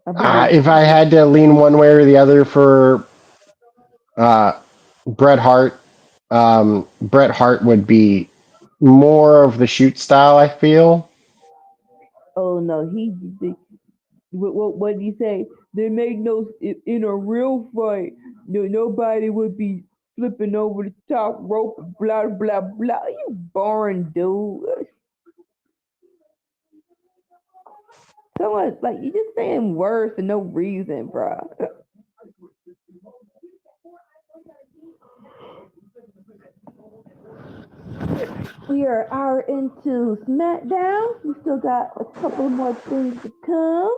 I believe If I had to lean one way or the other for uh, Bret Hart, Bret Hart would be more of the shoot style, I feel. oh no, what did he say? They made no in a real fight. No, nobody would be flipping over the top rope. Blah blah blah. You boring dude. Someone like you just saying words for no reason, bro. We are an hour into SmackDown. We still got a couple more things to come.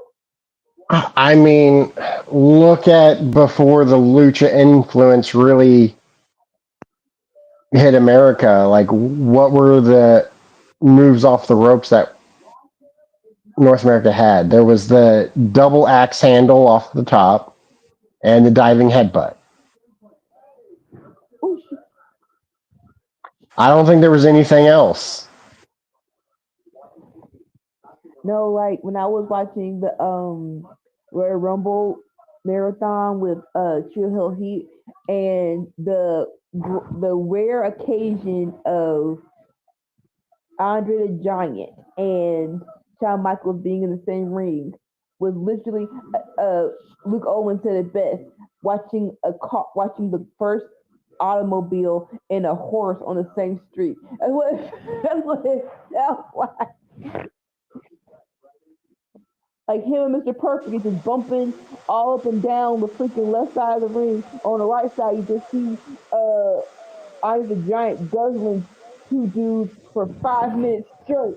I mean, look at before the lucha influence really hit America. Like, what were the moves off the ropes that North America had? There was the double axe handle off the top and the diving headbutt. Oh shit. I don't think there was anything else. No, like when I was watching the Royal Rumble marathon with Chill Hill Heat and the rare occasion of Andre the Giant and Shawn Michaels being in the same ring was literally Luke Owen said it best watching the first automobile and a horse on the same street. That's what it felt like. Like him and Mr. Perfect is just bumping all up and down the freaking left side of the ring. On the right side, you just see Andre the Giant guzzling two dudes for 5 minutes straight.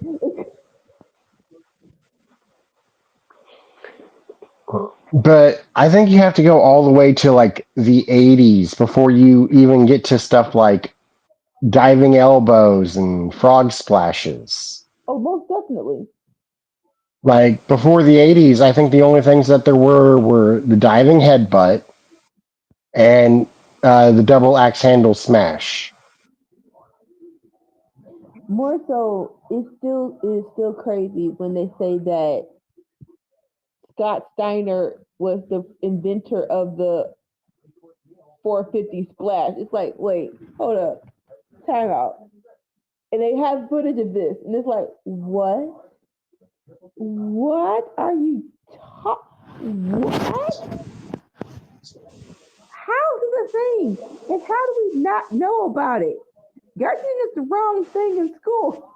But I think you have to go all the way to like the 80s before you even get to stuff like diving elbows and frog splashes. Oh, most definitely. Like before the 80s, I think the only things that there were the diving headbutt and the double axe handle smash. More so, it is still crazy when they say that Scott Steiner was the inventor of the 450 splash. It's like, wait, hold up, time out. And they have footage of this, and it's like, what? What are you talking? What? How is this a thing? And how do we not know about it? Y'all did just the wrong thing in school.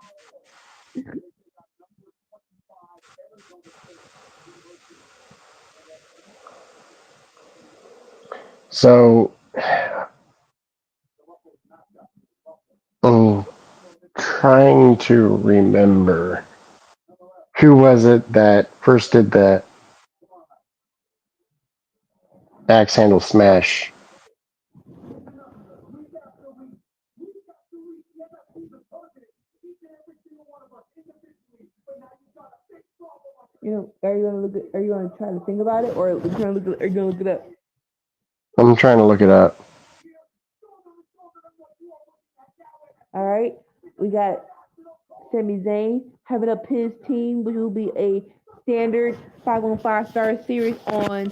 So, I'm trying to remember who was it that first did the axe handle smash. Are you gonna look at? Are you gonna try to think about it, or are you gonna look? Are you gonna look it up? I'm trying to look it up. All right, we got Sami Zayn having up his team, which will be a standard 5-on-5 star series on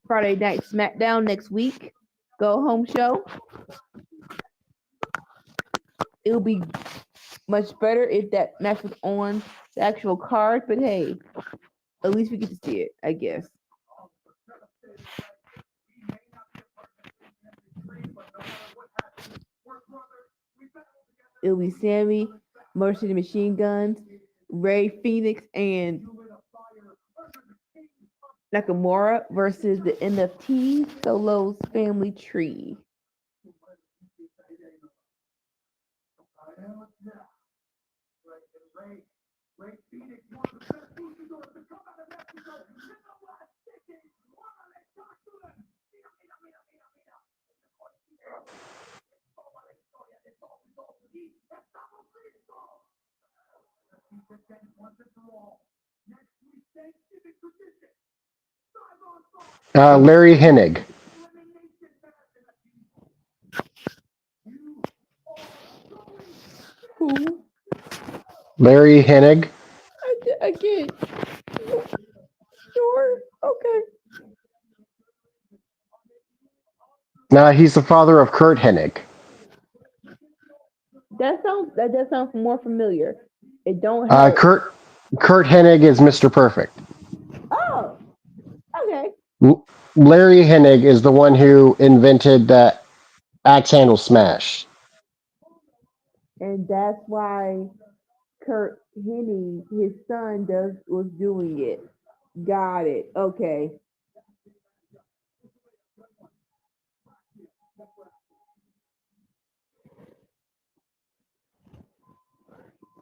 Friday Night SmackDown next week. Go home show. It'll be much better if that match was on the actual card, but hey, at least we get to see it, I guess. It'll be Sammy, Motor City Machine Guns, Ray Phoenix, and Nakamura versus the NFT Solos Family Tree. Larry Hennig. Who? Larry Hennig. Again, sure, okay. No, he's the father of Kurt Hennig. That does sound more familiar. It don't Uh, help. Kurt Kurt Hennig is Mr. Perfect. Oh, okay. Larry Hennig is the one who invented the axe handle smash. And that's why Kurt Hennig, his son, was doing it. Got it. Okay.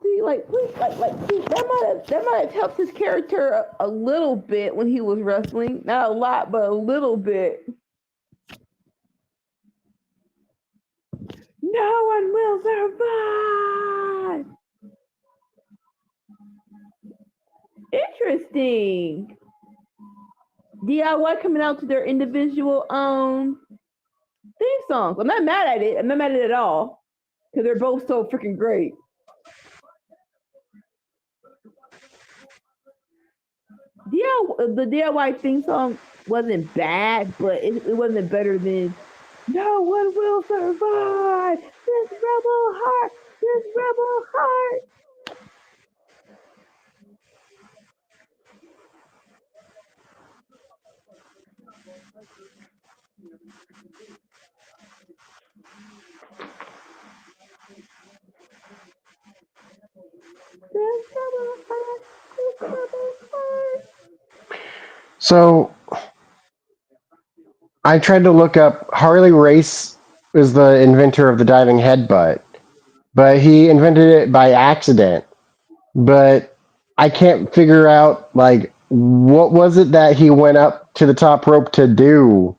See, see, that might have helped his character a little bit when he was wrestling. Not a lot, but a little bit. No one will survive. Interesting. DIY coming out to their individual theme songs. I'm not mad at it. I'm not mad at it at all because they're both so freaking great. The DIY theme song wasn't bad, but it wasn't better than No One Will Survive. This rebel heart. This rebel heart. This rebel heart. This rebel heart. So I tried to look up Harley Race is the inventor of the diving headbutt, but he invented it by accident. But I can't figure out like what was it that he went up to the top rope to do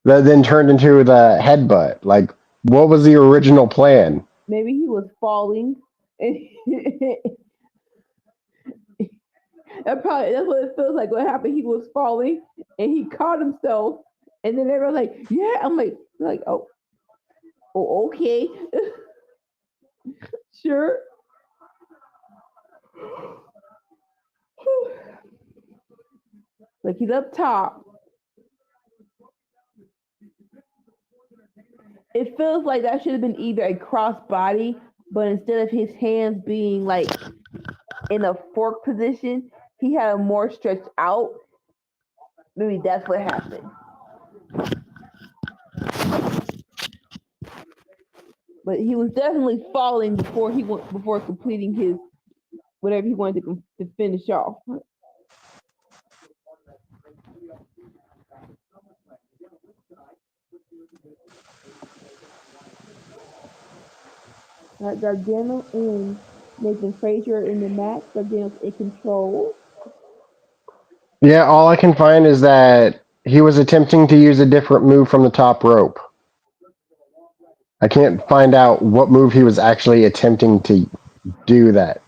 that then turned into the headbutt? Like, what was the original plan? Maybe he was falling. And that's what it feels like. What happened? He was falling and he caught himself. And then they were like, "Yeah." I'm like, oh, okay, sure. Like he's up top. It feels like that should have been either a crossbody, but instead of his hands being like in a fork position, he had them more stretched out. Maybe that's what happened. But he was definitely falling before completing his whatever he wanted to finish off. Gargano and Nathan Frazier in the match. Gargano's in control. Yeah, all I can find is that he was attempting to use a different move from the top rope. I can't find out what move he was actually attempting to do that.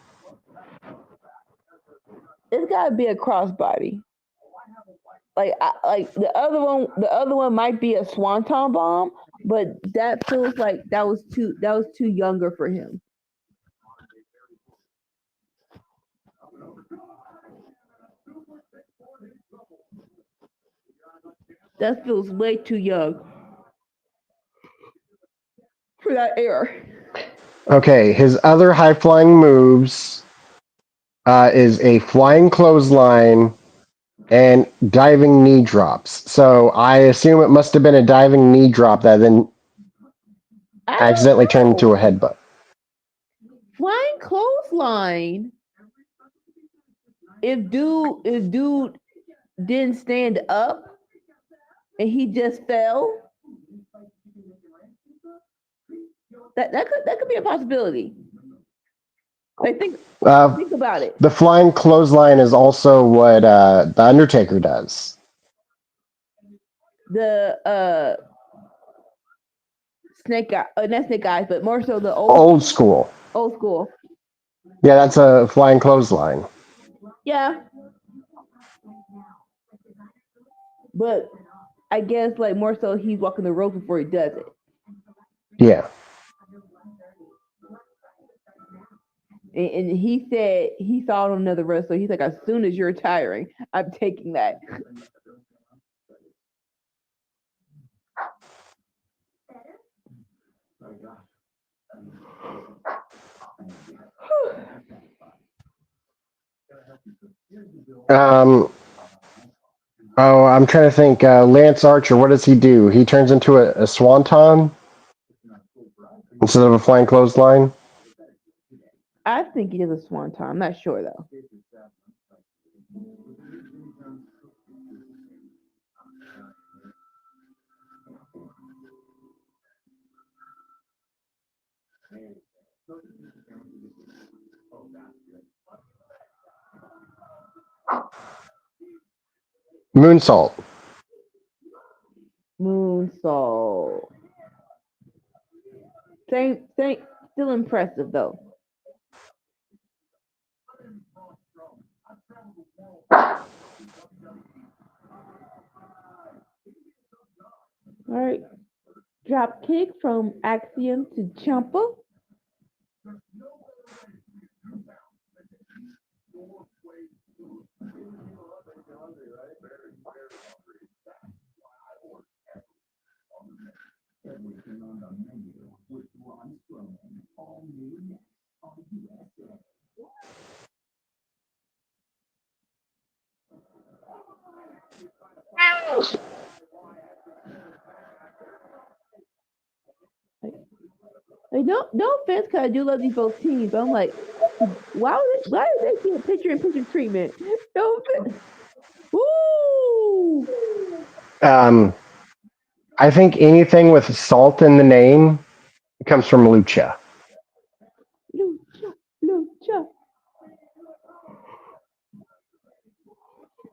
It's got to be a crossbody. Like the other one might be a swanton bomb, but that feels like that was too younger for him. That feels way too young for that era. Okay, his other high flying moves is a flying clothesline and diving knee drops. So I assume it must have been a diving knee drop that then I accidentally don't turned into know. a headbutt. Flying clothesline. If dude didn't stand up and he just fell, that could be a possibility. Like think about it. The flying clothesline is also what the Undertaker does. The snake guy, not snake eyes, but more so the Old school. old school. Yeah, that's a flying clothesline. Yeah, but I guess like more so he's walking the rope before he does it. Yeah. And he said he saw another wrestler. He's like, as soon as you're retiring, I'm taking that. Um. Oh, I'm trying to think. Lance Archer, what does he do? He turns into a swanton instead of a flying clothesline. I think he does a swanton. I'm not sure though. Moonsault. Moonsault. Same, still impressive though. All right, drop kick from Axiom to Champa. Like no offense, cause I do love these both teams, but I'm like, why did they get picture in picture treatment? No offense. Woo! Um, I think anything with salt in the name comes from lucha. Lucha, lucha.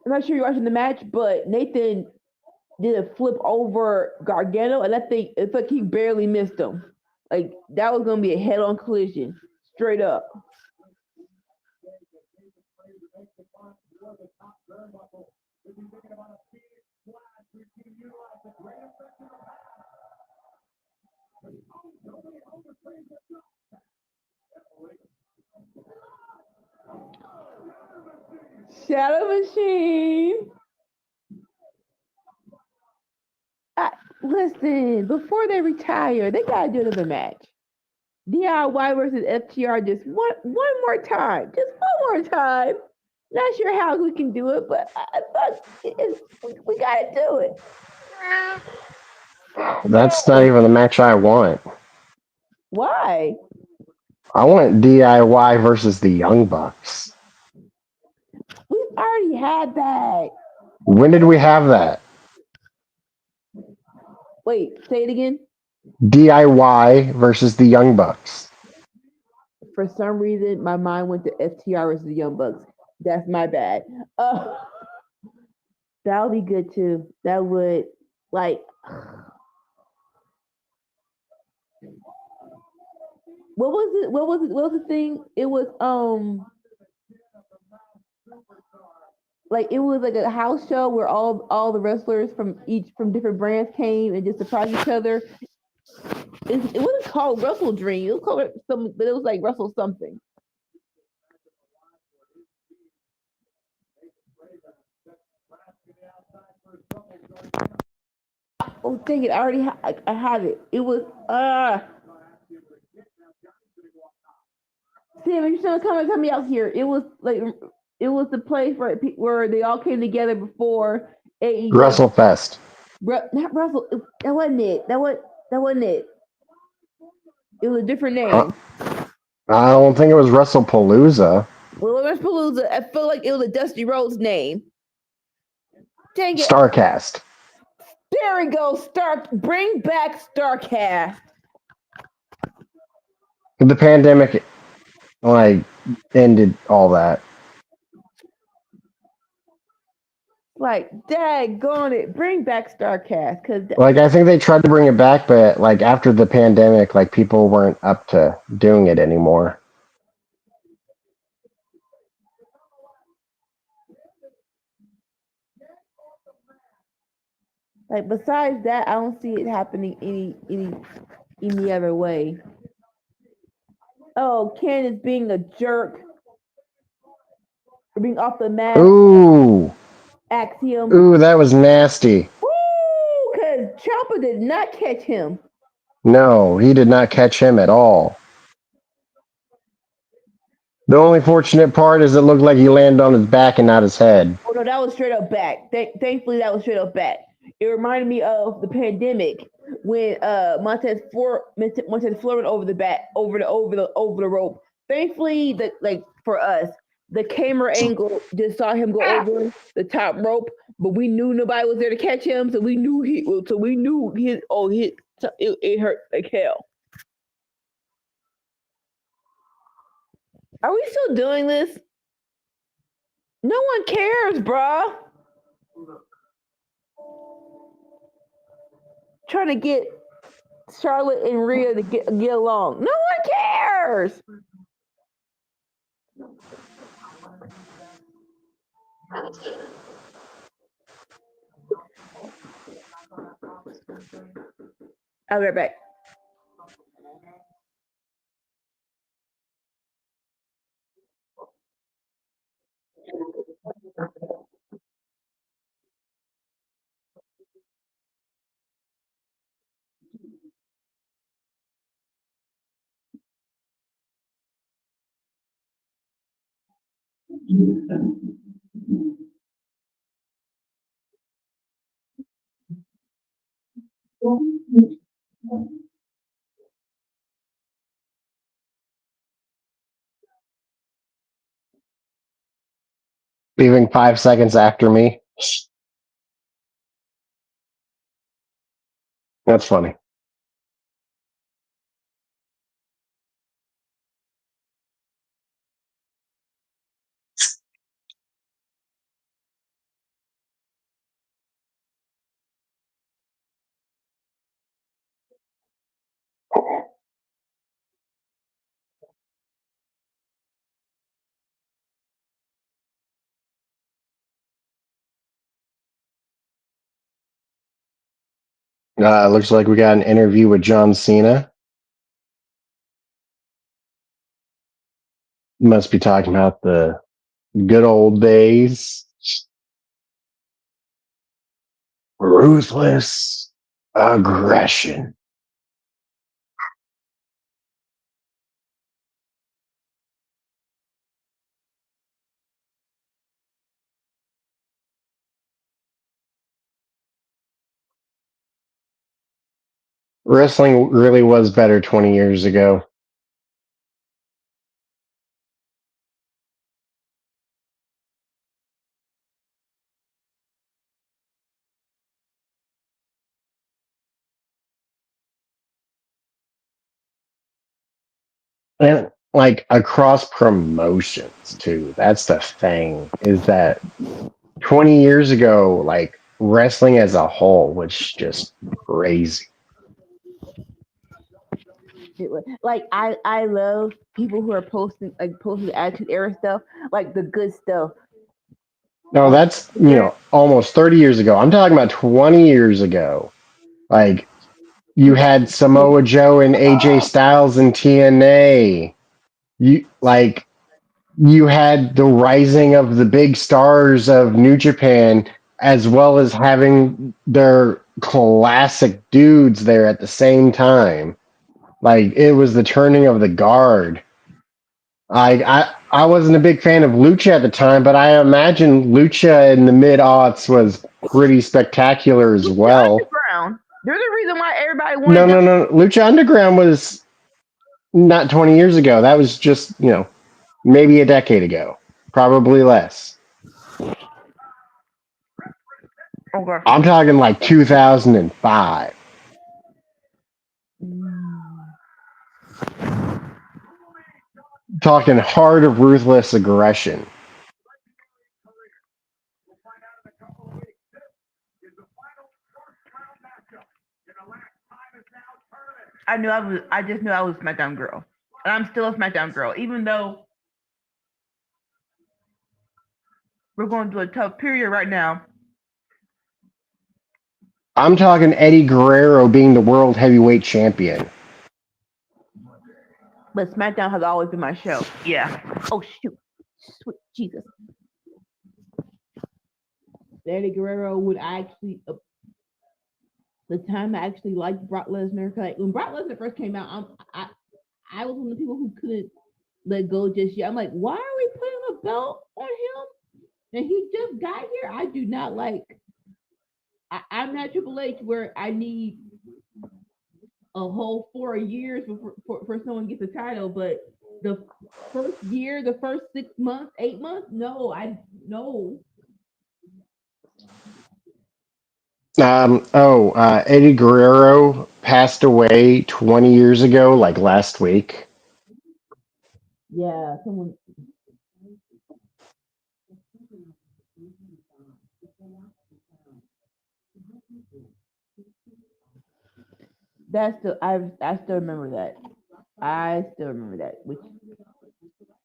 I'm not sure you're watching the match, but Nathan did a flip over Gargano, and I think it's like he barely missed him. Like that was gonna be a head-on collision, straight up. Shadow Machine. Listen, before they retire, they gotta do another match. DIY versus FTR just one more time. Just one more time. Not sure how we can do it, but I thought we gotta do it. That's not even the match I want. Why? I want DIY versus the Young Bucks. We've already had that. When did we have that? Wait, say it again. DIY versus the Young Bucks. For some reason, my mind went to FTR versus the Young Bucks. That's my bad. That would be good too. That would like. What was it? What was it? What was the thing? It was like it was like a house show where all the wrestlers from different brands came and just surprised each other. It wasn't called Wrestle Dream. It was called something, but it was like Wrestle something. Oh dang it! I already I have it. It was Sam, if you're still coming, come out here. It was like it was the place where they all came together before AEW. WrestleFest. Not Russell. That wasn't it. That wasn't it. It was a different Huh? name. I don't think it was WrestlePalooza. Well, Palooza. I feel like it was a Dusty Rhodes name. Dang it! Starcast. There we go. Bring back Starcast. The pandemic, like, ended all that. Like, daggone it, bring back Starcast, because Like, I think they tried to bring it back, but like after the pandemic, like people weren't up to doing it anymore. like besides that, I don't see it happening any other way. Oh, Ken is being a jerk, being off the mat. Ooh, Axiom. ooh, that was nasty. Woo! Because Ciampa did not catch him. No, he did not catch him at all. The only fortunate part is it looked like he landed on his back and not his head. Oh no, that was straight up back. Thankfully, that was straight up back. It reminded me of the pandemic when Montez Ford over the back, over the rope. Thankfully, like for us, the camera angle just saw him go over the top rope, but we knew nobody was there to catch him, so we knew it hurt like hell. Are we still doing this? No one cares, bruh. Trying to get Charlotte and Rhea to get along. No one cares. I'll be right back. Leaving 5 seconds after me. That's funny. Looks like we got an interview with John Cena. Must be talking about the good old days. Ruthless aggression. Wrestling really was better 20 years ago. And like across promotions too. That's the thing, is that 20 years ago, like wrestling as a whole was just crazy. Like I love people who are posting attitude era stuff, like the good stuff. No, On that's, Twitter. almost 30 years ago. I'm talking about 20 years ago. Like you had Samoa Joe and AJ Styles in TNA. You had the rising of the big stars of New Japan, as well as having their classic dudes there at the same time. Like it was the turning of the guard. I wasn't a big fan of Lucha at the time, but I imagine Lucha in the mid aughts was pretty spectacular as Lucha well. Underground. There's a reason why everybody No, wanted them. no, no. Lucha Underground was not 20 years ago. That was just, maybe a decade ago. Probably less. Okay. I'm talking like 2005. Talking heart of ruthless aggression. I just knew I was a SmackDown girl, and I'm still a SmackDown girl, even though we're going through a tough period right now. I'm talking Eddie Guerrero being the world heavyweight champion. But SmackDown has always been my show. Yeah. Oh shoot, sweet Jesus. Eddie Guerrero would actually the time I actually liked Brock Lesnar. Like when Brock Lesnar first came out, I was one of the people who couldn't let go just yet. I'm like, why are we putting a belt on him? And he just got here. I do not like. I'm not Triple H where I need a whole 4 years for someone gets a title, but the first year, the first 6 months, 8 months, no, I no. Eddie Guerrero passed away 20 years ago, like last week. Yeah, someone. That's still I still remember that. I still remember that. Which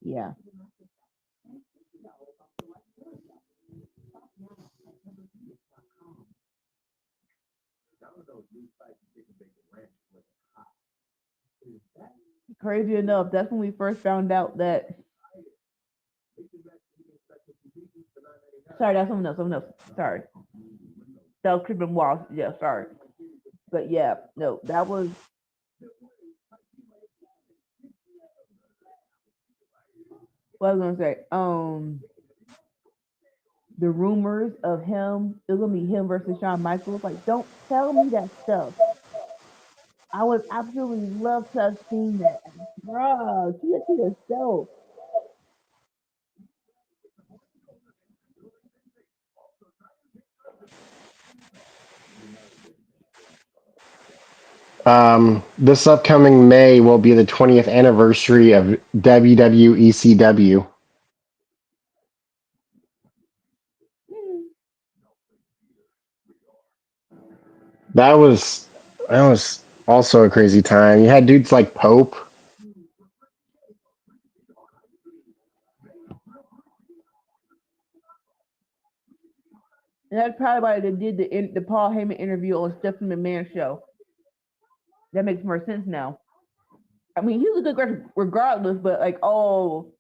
yeah. Crazy enough, that's when we first found out that. Sorry, that's someone else. Someone else. Sorry, that was Crippen Walls. Yeah, sorry, but yeah, no, that was what I was gonna say. The rumors of him, it was gonna be him versus Shawn Michaels. Like, don't tell me that stuff. I would absolutely love to have seen that, bro. See it to yourself. This upcoming May will be the 20th anniversary of WWECW. That was that was also a crazy time. You had dudes like Pope. And that's probably why they did the Paul Heyman interview on Stephanie McMahon's show. That makes more sense now. I mean, he was a good wrestler regardless, but like, oh,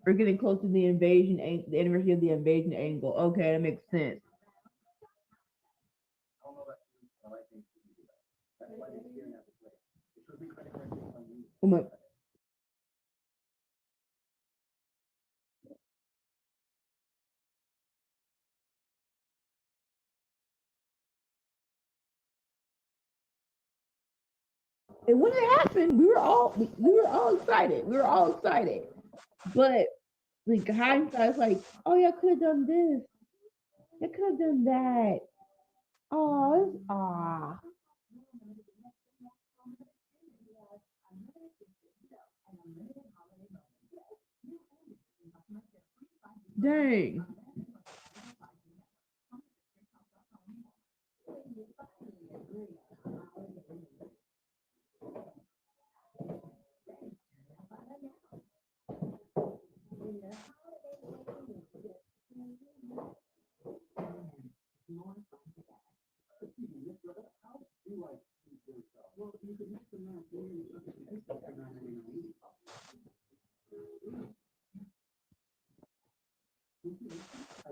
we're getting close to the invasion, the anniversary of the invasion angle. Okay, that makes sense. And when it happened, we were all excited. We were all excited. But like hindsight, like, oh yeah, I could have done this. I could have done that. Oh, dang.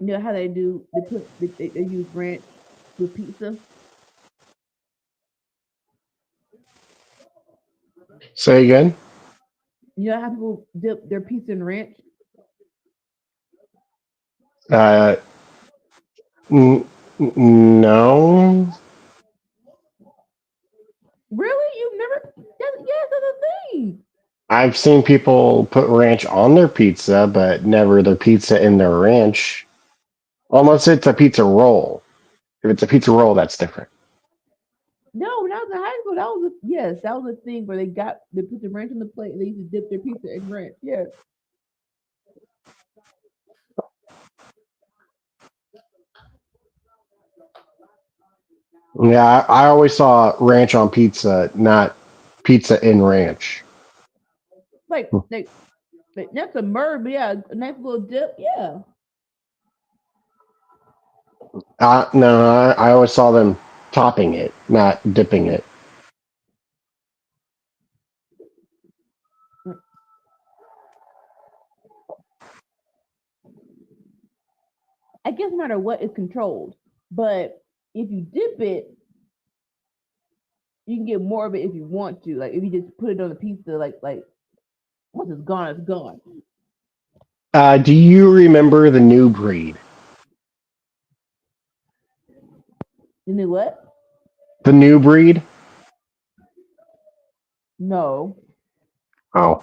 You know how they do? They use ranch with pizza. Say again. You know how people dip their pizza in ranch? Uh, no. Really? You've never? Yes, that's a thing. I've seen people put ranch on their pizza, but never their pizza in their ranch. Unless it's a pizza roll. If it's a pizza roll, that's different. No, when I was in high school, that was a thing where they put the ranch on the plate and they used to dip their pizza in ranch. Yes. Yeah, I always saw ranch on pizza, not pizza in ranch. Like that's a murder, but yeah, a nice little dip. Yeah. No, I always saw them topping it, not dipping it. I guess no matter what, it's controlled. But if you dip it, you can get more of it if you want to. Like if you just put it on the pizza, like once it's gone, it's gone. Do you remember the new breed? You know what? The new breed? No. Oh,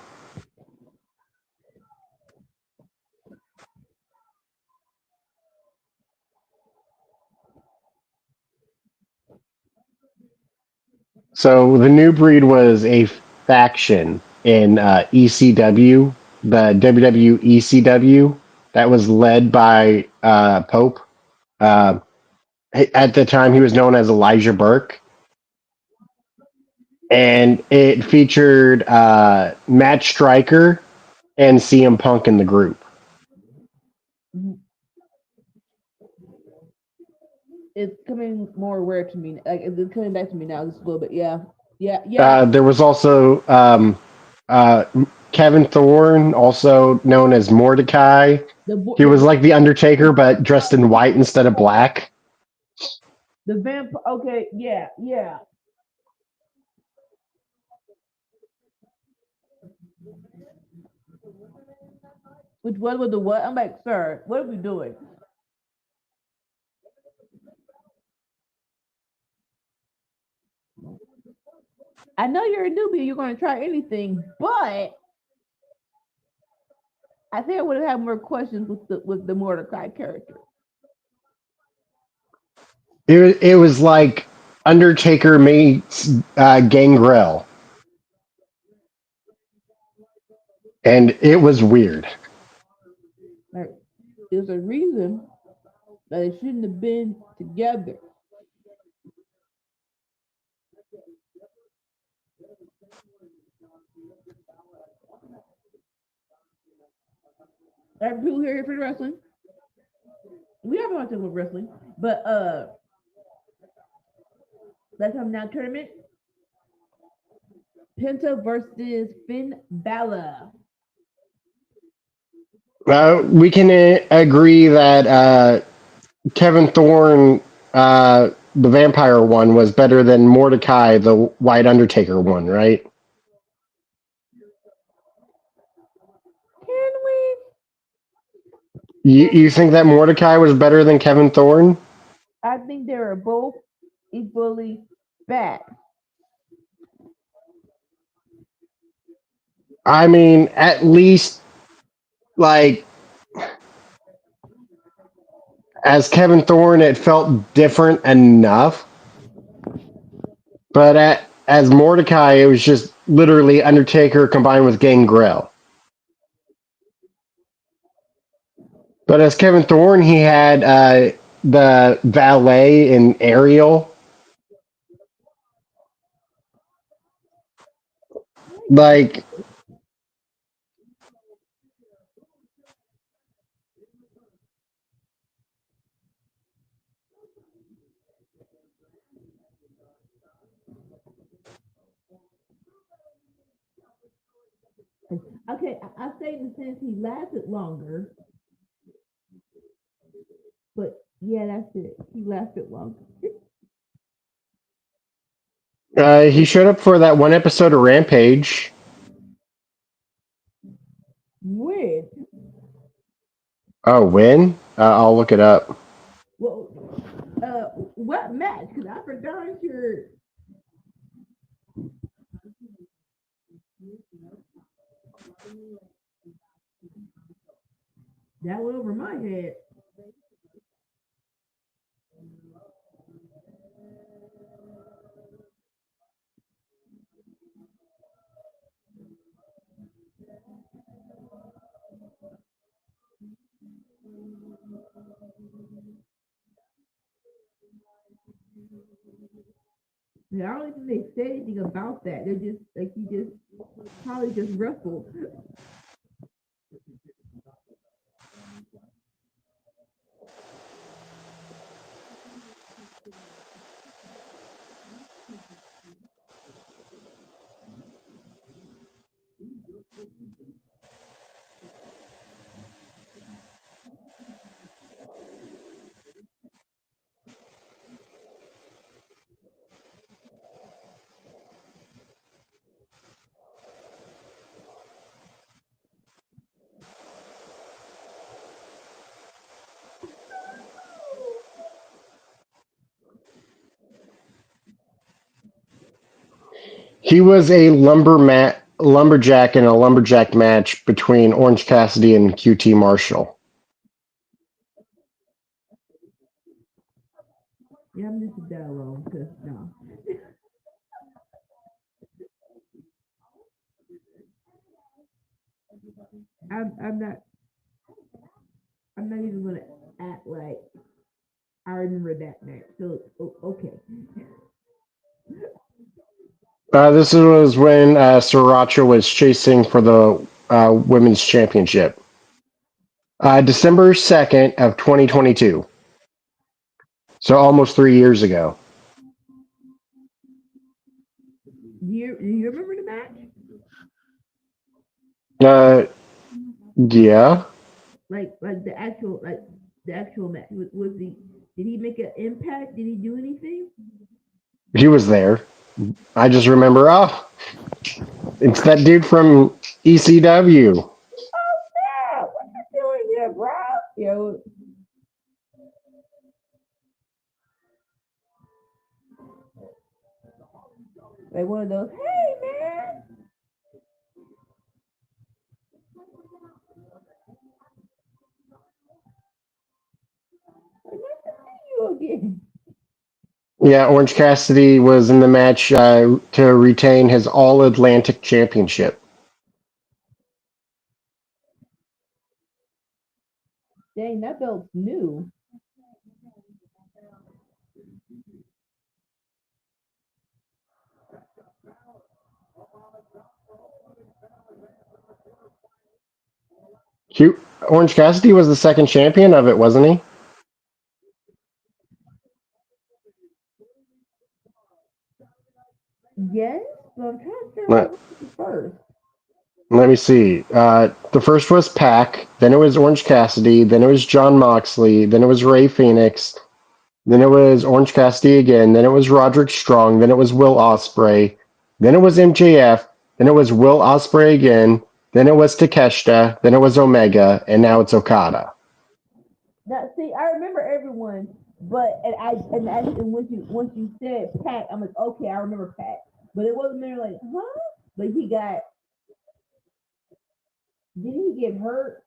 so the new breed was a faction in ECW, the WW ECW, that was led by Pope. Uh, at the time, he was known as Elijah Burke, and it featured Matt Striker and CM Punk in the group. It's coming more aware to me. Like it's coming back to me now just a little bit. Yeah. Yeah. Yeah. There was also uh, Kevin Thorne, also known as Mordecai. He was The like the Undertaker, but dressed in white instead of black. the vamp. Okay. Yeah. Yeah. Which one was the what? I'm like, sir, what are we doing? I know you're a newbie. You're going to try anything, but I think I would have had more questions with the Mordecai character. It was like Undertaker meets Gangrel, and it was weird. Like, there's a reason that they shouldn't have been together. Are people here for the wrestling? we haven't watched with wrestling, but let's have now tournament. Penta versus Finn Balor. We can agree that Kevin Thorne, the vampire one, was better than Mordecai, the White Undertaker one, right? Can we? You think that Mordecai was better than Kevin Thorne? I think they are both equally bad. I mean, at least like as Kevin Thorne, it felt different enough. But as Mordecai, it was just literally Undertaker combined with Gangrel. But as Kevin Thorne, he had the valet and Ariel. Like, Okay, I say in the sense he lasted longer, but yeah, that's it. He lasted longer. he showed up for that one episode of Rampage. Weird. Oh, when? I'll look it up. Well, what match? Because I forgot your. That went over my head. Yeah, I don't think they said anything about that. They're just like he just probably just wrestled. He was a lumberjack in a lumberjack match between Orange Cassidy and QT Marshall. Yeah, I'm just that alone because no, I'm not I'm not even gonna act like I remember that match. So okay, This was when Sriracha was chasing for the women's championship. December 2nd of 2022. So almost 3 years ago. do you remember the match? Uh, yeah, Like the actual match was the did he make an impact? Did he do anything? he was there. I just remember, oh, it's that dude from ECW. Yeah, what you doing here, bro? Yo, like one of those. Hey, man. Like, nice to see you again. Yeah, Orange Cassidy was in the match to retain his All Atlantic Championship. Dang, that belt's new. Orange Cassidy was the second champion of it, wasn't he? Yes, but I'm trying to figure out Let, what was first. let me see. The first was Pac, then it was Orange Cassidy, then it was John Moxley, then it was Ray Phoenix, then it was Orange Cassidy again, then it was Roderick Strong, then it was Will Ospreay, then it was MJF, then it was Will Ospreay again, then it was Takeshita, then it was Omega, and now it's Okada. Now, see, I remember everyone, but and once you said Pat, I'm like, okay, I remember Pat, but it wasn't there like, huh? But he got didn't he get hurt?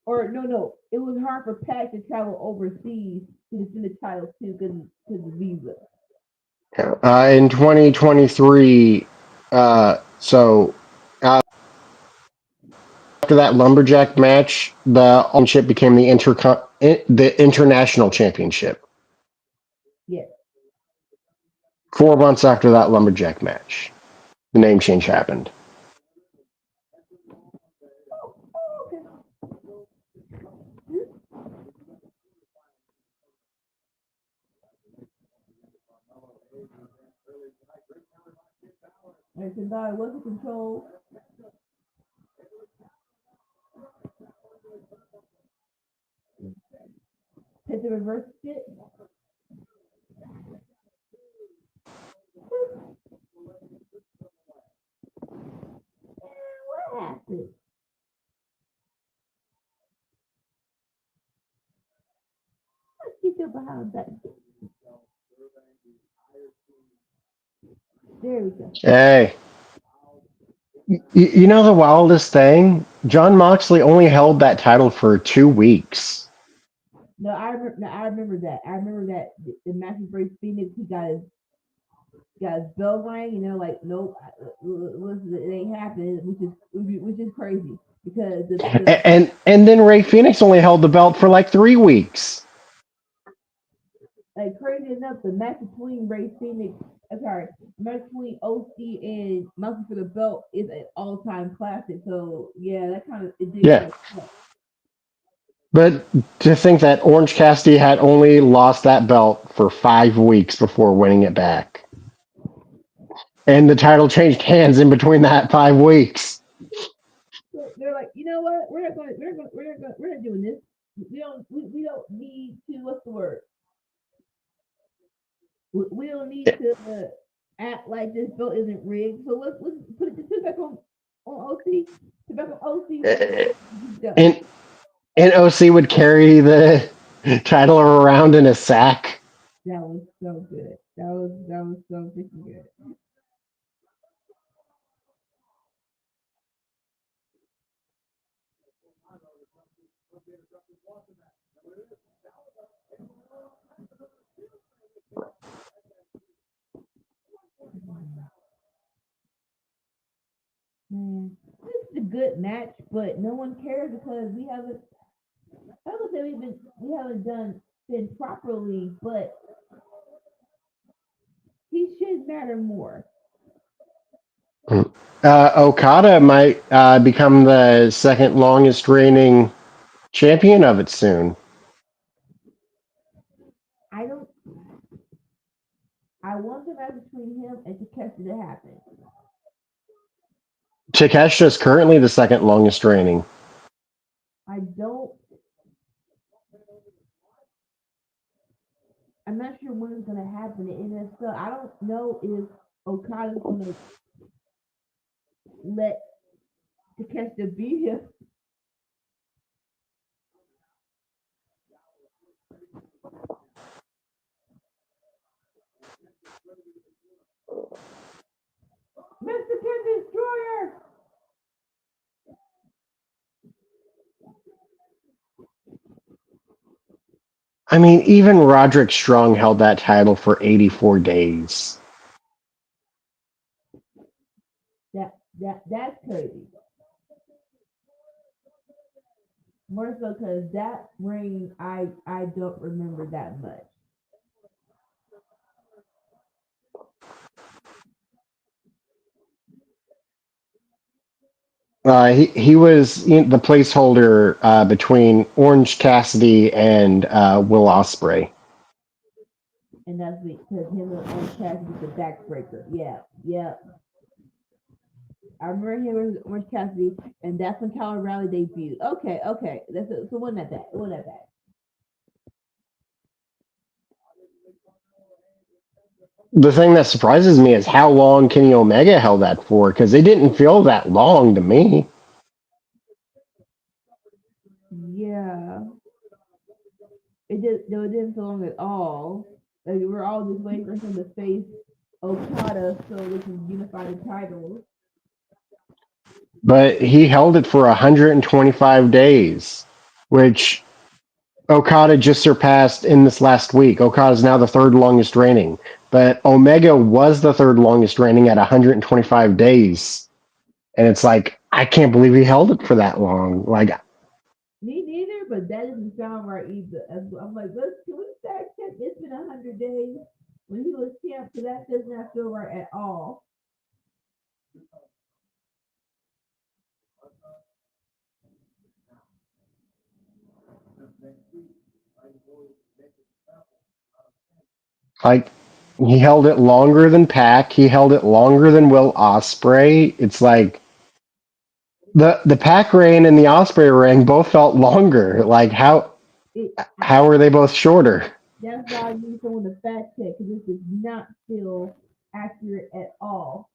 Or no, it was hard for Pat to travel overseas to defend the title too because of the visa. In 2023, so after that lumberjack match, the championship became the international championship. Yeah. 4 months after that lumberjack match, the name change happened. Oh, okay. And I wasn't controlled. Hit the reverse shit. What happened? Let's get you behind that. There we go. Hey, you know the wildest thing? John Moxley only held that title for 2 weeks. No, I remember that. I remember that the match with Ray Phoenix, he got his bell rang, like nope, it ain't happening, which is crazy because And then Ray Phoenix only held the belt for like 3 weeks. like crazy enough, the match between Ray Phoenix, sorry, match between OC and Mountain for the belt is an all time classic. So yeah, that kind of it did Yeah, kind of. but to think that Orange Cassidy had only lost that belt for 5 weeks before winning it back. And the title changed hands in between that 5 weeks. So they're like, you know what? We're not doing this. We don't need to. What's the word? We don't need to act like this belt isn't rigged. So let's put it back on OC. Put back on OC. And and OC would carry the title around in a sack. That was so good. That was so freaking good. Man, this is a good match, but no one cares because we haven't. I would say we haven't done been properly, but he should matter more. Okada might become the second longest reigning champion of it soon. I don't. I want the match between him and Takeshi to happen. Takeshita is currently the second longest reigning. I don't. I'm not sure when it's gonna happen, and if so, I don't know if Okada's gonna let Takeshi be here. Mr. Kid Destroyer. I mean, even Roderick Strong held that title for 84 days. That's crazy. More so because that ring, I don't remember that much. He was the placeholder between Orange Cassidy and Will Ospreay. And that's because him and Orange Cassidy was the backbreaker. Yeah, yeah. I remember him with Orange Cassidy, and that's when Kyle O'Reilly debuted. Okay, okay. That's so it wasn't that bad. It wasn't that bad. The thing that surprises me is how long Kenny Omega held that for, because it didn't feel that long to me. Yeah, it did. No, it didn't feel long at all. Like we're all just waiting for him to face Okada so they can unify the titles. But he held it for 125 days, which Okada just surpassed in this last week. Okada is now the third longest reigning, but Omega was the third longest reigning at 125 days. And it's like, I can't believe he held it for that long. Like, Me neither, but that doesn't sound right either. I'm like, let's can we fact check? It's been 100 days when he was champ, so that does not feel right at all. like he held it longer than Pac. He held it longer than Will Ospreay. It's like the Pac reign and the Ospreay reign both felt longer. Like It, how are they both shorter? that's why I need someone to fact check because this does not feel accurate at all.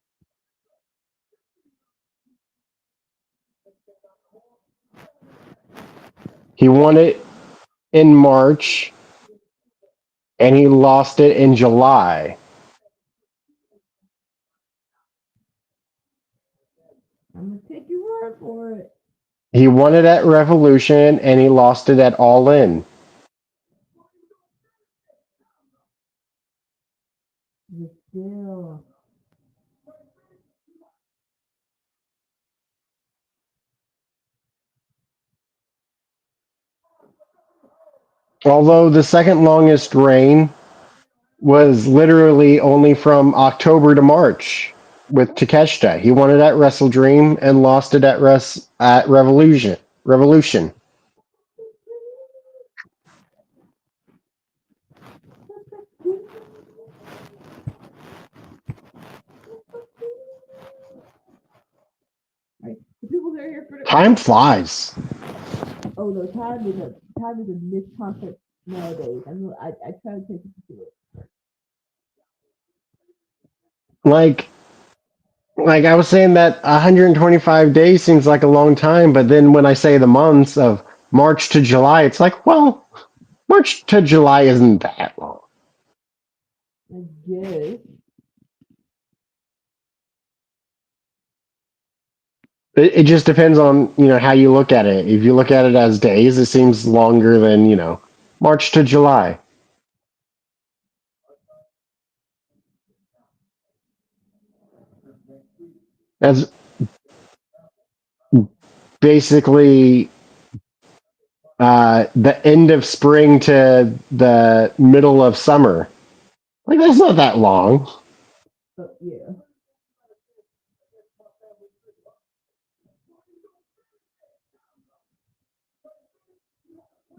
He won it in March and he lost it in July. I'm gonna take your word for it. He won it at Revolution and he lost it at All In. But still, Although the second longest reign was literally only from October to March with Takeshita. He won it at Wrestle Dream and lost it at Revolution. Revolution. right? The people that are here for the Time flies. oh no, time is a misconcept nowadays. I try to take it to it. Like like I was saying that 125 days seems like a long time, but then when I say the months of March to July, it's like, well, March to July isn't that long. I guess. It just depends on how you look at it. If you look at it as days, it seems longer than March to July. That's basically the end of spring to the middle of summer. Like that's not that long. Yeah.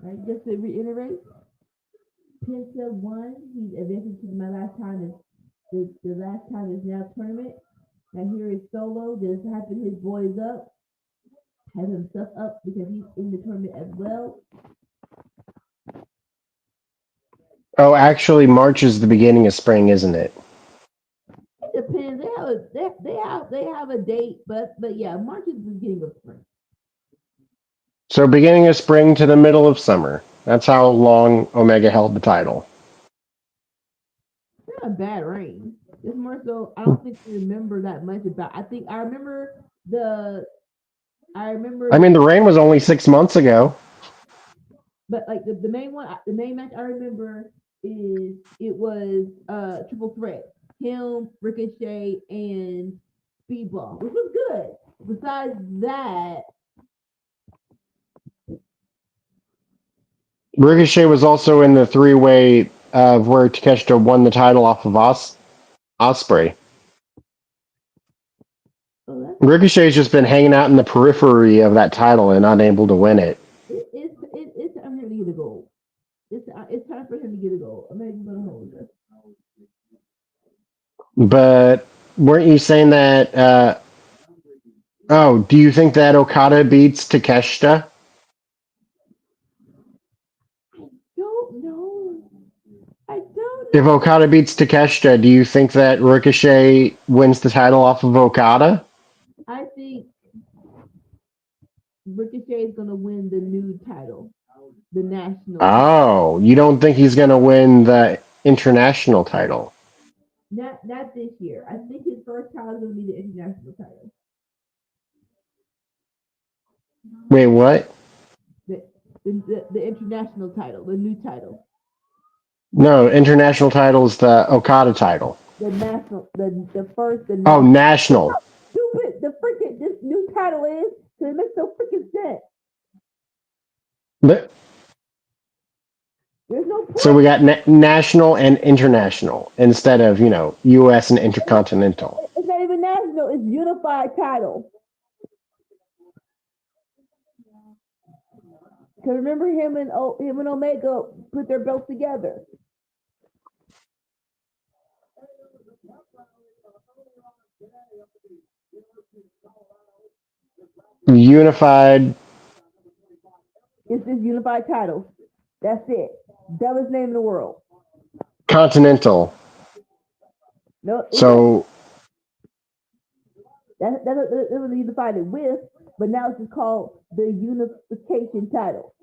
Right. Just to reiterate, Penta won. He's advancing to my last time is the last time is now tournament. Now here is Solo, just hyping his boys up, has himself up because he's in the tournament as well. Oh, actually, March is the beginning of spring, isn't it? It depends. They have a date, but yeah, March is the beginning of spring. So beginning of spring to the middle of summer. That's how long Omega held the title. It's not a bad range. It's more so I don't think I remember that much about. I think I remember the I remember I mean, the reign was only 6 months ago. but like the main one, the main match I remember is it was triple threat, him, Ricochet, and Speedball, which was good. Besides that, Ricochet was also in the three-way of where Takeshita won the title off of Osprey. oh, Ricochet's just been hanging out in the periphery of that title and unable to win it. it's time for him to get a goal. It's time for him to get a goal. I'm not even gonna hold this. But weren't you saying that? Oh, do you think that Okada beats Takeshita? Don't know. I don't If know. Okada beats Takeshita, do you think that Ricochet wins the title off of Okada? I think Ricochet is gonna win the new title, the national. Oh, you don't think he's going to win the international title? Not this year. I think his first title is gonna be the international title. Wait, what? The the international title, the new title. No, international title is the Okada title. The national, the first, the Oh, national. national. Stupid. The freaking this new title is. So it makes no freaking sense. But, There's no so point. we got national and international instead of, U.S. and intercontinental. It's not even national. It's unified title. Cause remember him and Omega put their belts together. Unified It's this unified title. That's it. Dumbest name in the world. continental. No, it's not. So, That's what they unified it with. But now it's just called the unification title.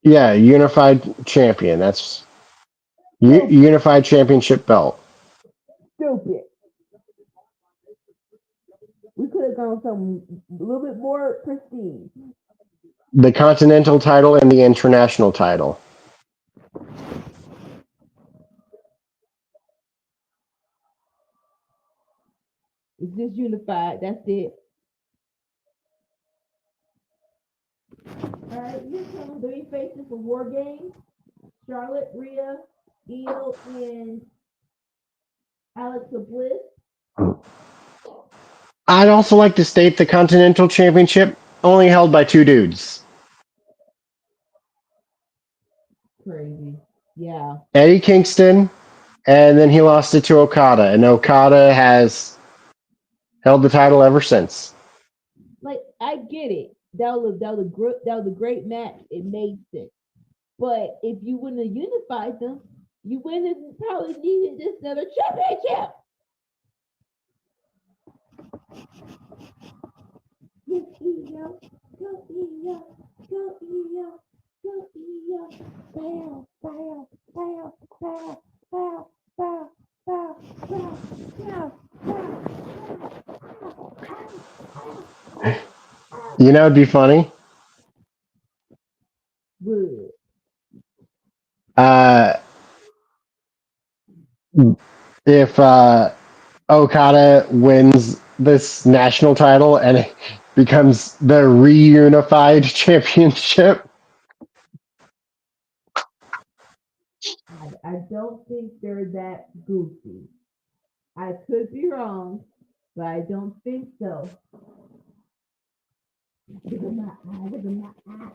yeah, unified champion. That's Stupid. unified championship belt. Stupid. We could have gone something a little bit more prestige. The continental title and the international title. It's just unified. That's it. All right, you come three faces for War Games. Charlotte, Rhea, Io, and Alexa Bliss. I'd also like to state the continental championship only held by two dudes. Crazy. Yeah. Eddie Kingston, and then he lost it to Okada, and Okada has held the title ever since. Like I get it. That was a great match. It made sense. But if you wouldn't have unified them, you wouldn't have probably needed this another championship. Yes, Io, go Io, go Io, go Io. Bow, bow, bow, bow, bow, bow, bow, bow, bow, You know, it'd be funny. Good. Uh, if Okada wins this national title and it becomes the reunified championship. I don't think they're that goofy. I could be wrong, but I don't think so. Look at my eye, look at my eye.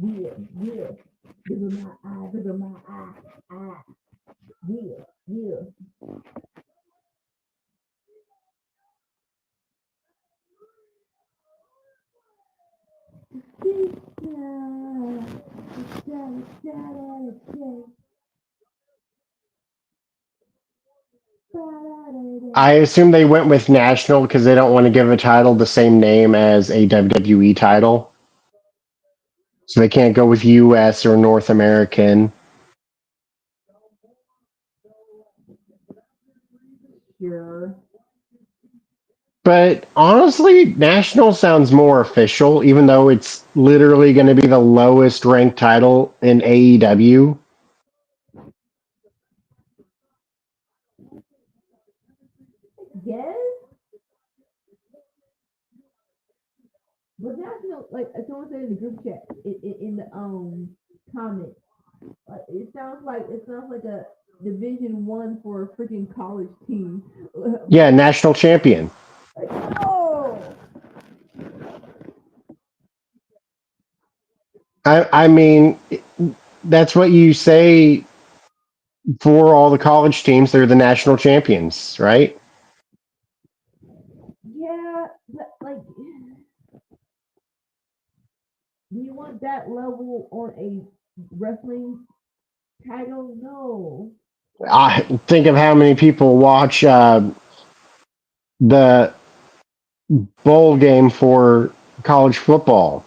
Yeah, yeah. Look at my eye, look at my eye. Yeah, yeah. I assume they went with national because they don't want to give a title the same name as a WWE title. So they can't go with US or North American. Sure. But honestly, national sounds more official, even though it's literally going to be the lowest ranked title in AEW. Yes, but that's no like someone said in the group chat in the comment. It sounds like a Division 1 for a freaking college team. Yeah, national champion. Like, oh, I mean, that's what you say for all the college teams, they're the national champions, right? Yeah, but like, do you want that level on a wrestling title? No. I think of how many people watch the bowl game for college football.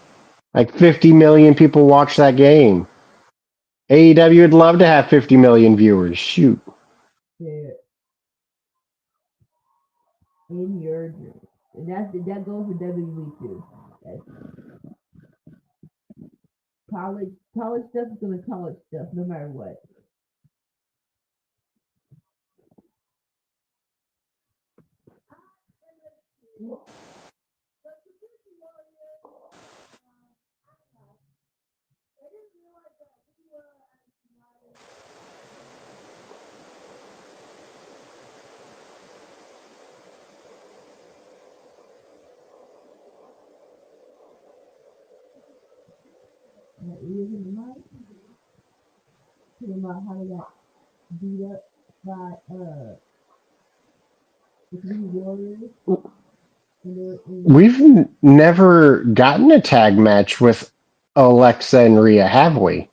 Like 50 million people watch that game. AEW would love to have 50 million viewers. Shoot. Yeah, in your dream. And that goes for WWE too. That's college stuff is gonna college stuff no matter what. That is in life. Talking about how they got beat up by the three warriors and they're in We've never gotten a tag match with Alexa and Rhea, have we?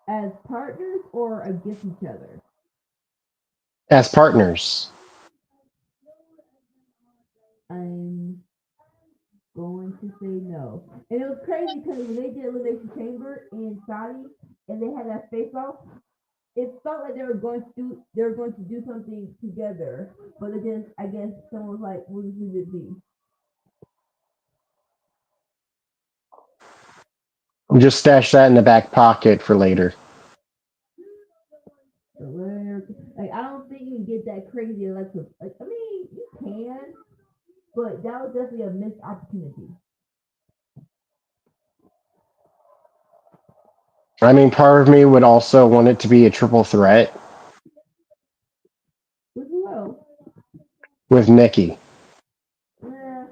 as partners or against each other. As partners. I'm going to say no. And it was crazy because when they did Elimination Chamber in Saudi and they had that face off, it felt like they were going to do something together. But it just I guess someone was like, we'll just leave it be. Just stash that in the back pocket for later. So like I don't think you can get that crazy Alexa. Like I mean you can, but that was definitely a missed opportunity. I mean, part of me would also want it to be a triple threat With well, with Nikki. eh,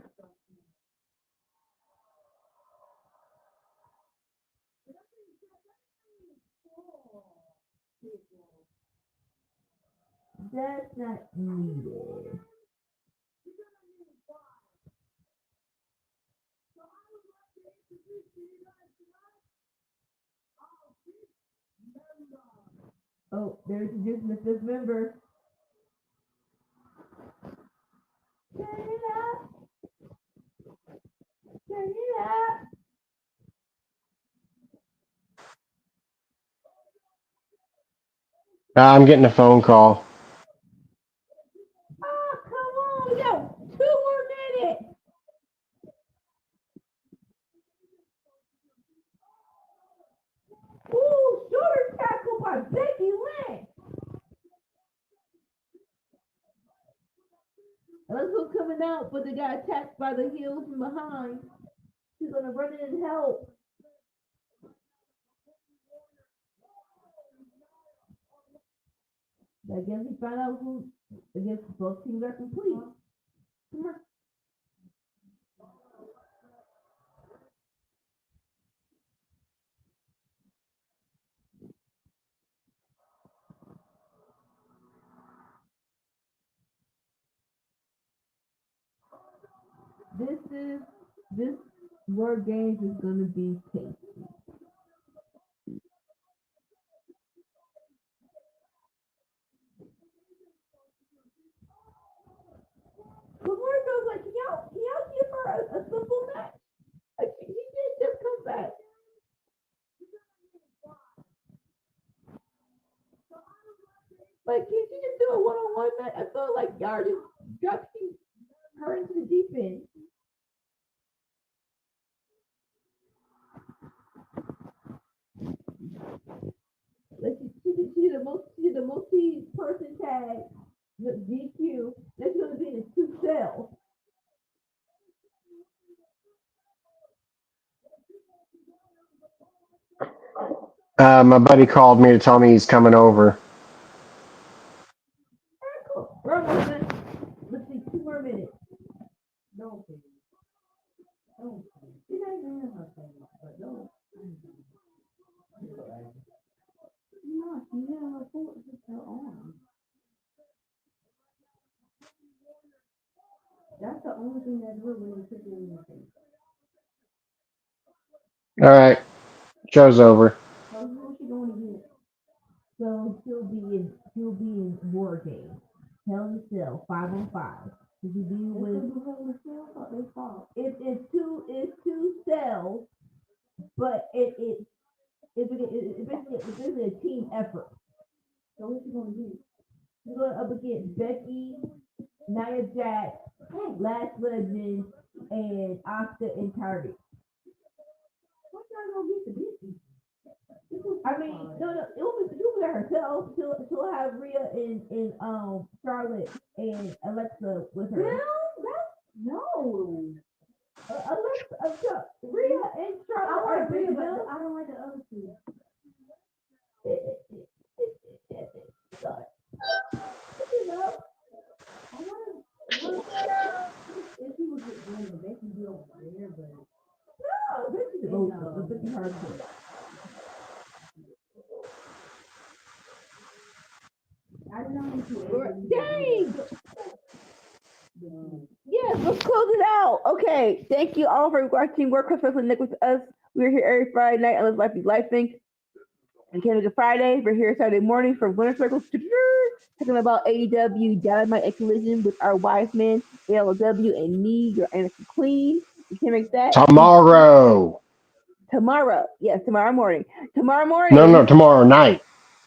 that's not needed. Oh, they're introducing the fifth member. Turn it up, turn it up. I'm getting a phone call. Oh, come on, yo, 2 more minutes. Ooh, shoulder tackle by Becky Lynch. And look who's coming out, but they got attacked by the heels from behind. She's gonna run in and help. I guess we find out who. I guess both teams are complete. Come on. This word games is gonna be tasty. But Marco's like, can y'all give her a simple match? Like, he did just come back. Like, can she just do a one-on-one match? I feel like y'all just dropping her into the deep end. Like she did the multi-person tag, the DQ. That's gonna be in the 2 cells. My buddy called me to tell me he's coming over. Cool. We're almost done. Let's see, 2 more minutes. No. No, she didn't have a foot with her arm. That's the only thing that's real when they put it in your face. All right, show's over. So who's she going to get? So she'll be in War Game. Hell in a Cell, 5-on-5. She'll be with Hell in a Cell. Thought they fought. It's two cells, but it's basically a team effort. So who's she going to be? She's going up against Becky, Nia Jax, Last Legend, and Asuka and Kyrie. What's not gonna get the bitches? I mean, no, it will be herself. She'll have Rhea and Charlotte and Alexa with her. No. Rhea and Charlotte are big enough. I don't like the other two. If he was just going to make you do over there, but no, this is hardcore. I don't know. Dang! Yes, let's close it out. Okay, thank you all for watching Work Class Wrestling Nick with us. We're here every Friday night on Life Life is Life Thing. And can't make it Friday. We're here Saturday morning for Winter Circle. Talking about AEW Dynamite and Collision with our wise men, ALW, and me, your Anderson Queen. You can't make that. Tomorrow. Yes, tomorrow morning. Tomorrow No, morning. tomorrow night.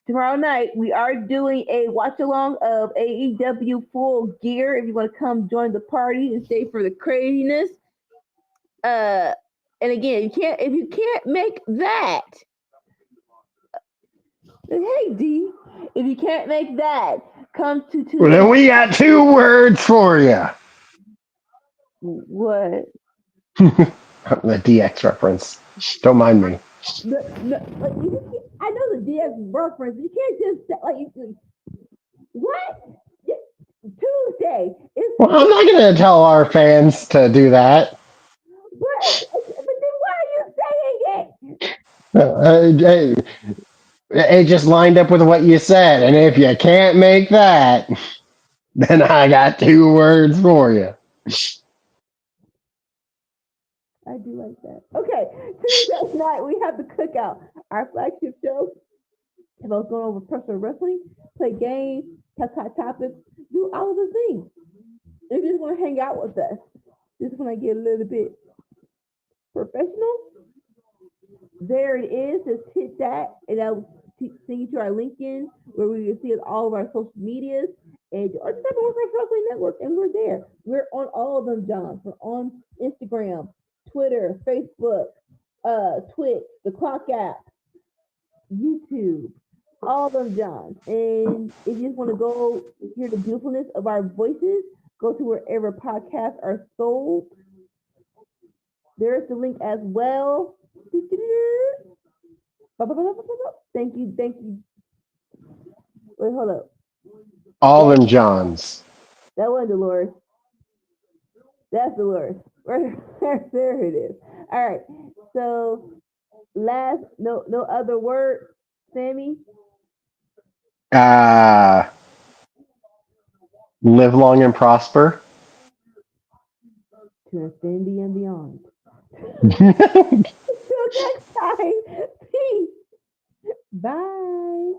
Tomorrow night, we are doing a watch along of AEW Full Gear. If you want to come join the party and stay for the craziness. And again, if you can't make that, hey D, if you can't make that, come to Well, then we got 2 words for you. What? The DX reference. Don't mind me. No, I know the DX reference. You can't just say, what? Tuesday. Well, I'm not going to tell our fans to do that. But then why are you saying it? It just lined up with what you said. And if you can't make that, then I got 2 words for you. I do like that. Okay, Tuesday night we have the Cookout, our flagship show. About going over personal wrestling, play games, test hot topics, do all of the things. If you just want to hang out with us, just want to get a little bit professional, there it is. Just hit that, and I'll send you to our LinkedIn where we can see all of our social medias, and or just type on Workforce Wrestling Network, and we're there. We're on all of them, John. We're on Instagram, Twitter, Facebook, Twitch, the Clock app, YouTube, all of them, John. And if you just want to go hear the beautifulness of our voices, go to wherever podcasts are sold. There's the link as well. Thank you. Wait, hold up. All them Johns. That wasn't Dolores. That's Dolores. There it is. All right. So no other word, Sammy. Live long and prosper. To infinity and beyond. Till next time. Peace. Bye.